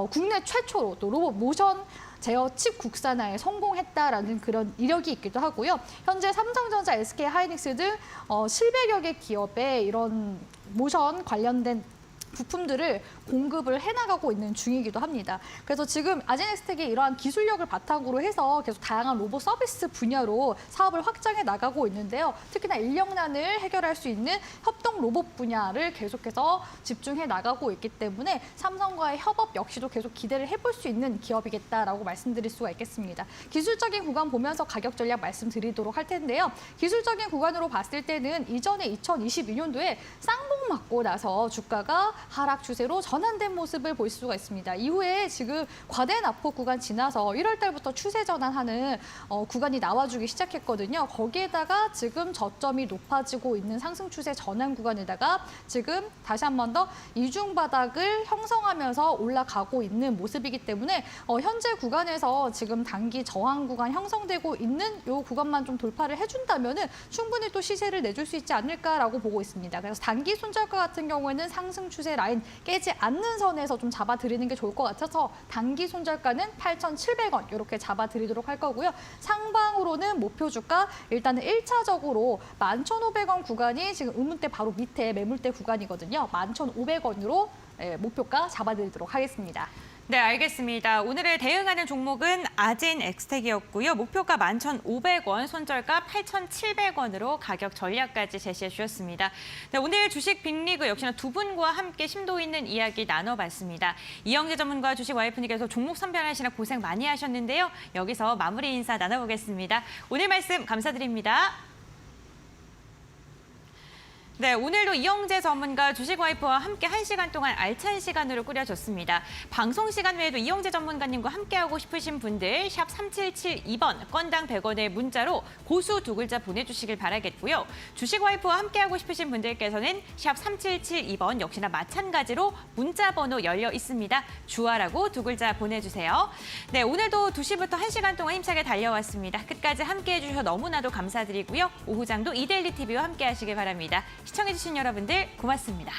국내 최초로 또 로봇 모션 제어 칩 국산화에 성공했다라는 그런 이력이 있기도 하고요. 현재 삼성전자, SK 하이닉스 등 700여 개 기업에 이런 모션 관련된 부품들을 공급을 해나가고 있는 중이기도 합니다. 그래서 지금 아진엑스텍이 이러한 기술력을 바탕으로 해서 계속 다양한 로봇 서비스 분야로 사업을 확장해 나가고 있는데요. 특히나 인력난을 해결할 수 있는 협동 로봇 분야를 계속해서 집중해 나가고 있기 때문에 삼성과의 협업 역시도 계속 기대를 해볼 수 있는 기업이겠다라고 말씀드릴 수가 있겠습니다. 기술적인 구간 보면서 가격 전략 말씀드리도록 할 텐데요. 기술적인 구간으로 봤을 때는 이전에 2022년도에 쌍봉 맞고 나서 주가가 하락 추세로 전환된 모습을 볼 수가 있습니다. 이후에 지금 과대 낙폭 구간 지나서 1월 달부터 추세 전환하는 구간이 나와주기 시작했거든요. 거기에다가 지금 저점이 높아지고 있는 상승 추세 전환 구간에다가 지금 다시 한 번 더 이중 바닥을 형성하면서 올라가고 있는 모습이기 때문에 현재 구간에서 지금 단기 저항 구간 형성되고 있는 이 구간만 좀 돌파를 해준다면은 충분히 또 시세를 내줄 수 있지 않을까라고 보고 있습니다. 그래서 단기 손절가 같은 경우에는 상승 추세 평상시에 라인 깨지 않는 선에서 좀 잡아드리는 게 좋을 것 같아서 단기 손절가는 8,700원 이렇게 잡아드리도록 할 거고요. 상방으로는 목표 주가 일단은 1차적으로 11,500원 구간이 지금 의문대 바로 밑에 매물대 구간이거든요. 11,500원으로 목표가 잡아드리도록 하겠습니다. 네, 알겠습니다. 오늘의 대응하는 종목은 아진 엑스텍이었고요. 목표가 11,500원, 손절가 8,700원으로 가격 전략까지 제시해 주셨습니다. 네, 오늘 주식 빅리그 역시나 두 분과 함께 심도 있는 이야기 나눠봤습니다. 이영재 전문가 주식 와이프님께서 종목 선별하시느라 고생 많이 하셨는데요. 여기서 마무리 인사 나눠보겠습니다. 오늘 말씀 감사드립니다. 네, 오늘도 이영재 전문가 주식 와이프와 함께 1시간 동안 알찬 시간으로 꾸려졌습니다. 방송 시간 외에도 이영재 전문가님과 함께하고 싶으신 분들 샵 3772번 건당 100원의 문자로 고수 두 글자 보내주시길 바라겠고요. 주식 와이프와 함께하고 싶으신 분들께서는 샵 3772번 역시나 마찬가지로 문자 번호 열려 있습니다. 주화라고 두 글자 보내주세요. 네, 오늘도 2시부터 1시간 동안 힘차게 달려왔습니다. 끝까지 함께해 주셔서 너무나도 감사드리고요. 오후장도 이데일리 TV와 함께 하시길 바랍니다. 시청해주신 여러분들 고맙습니다.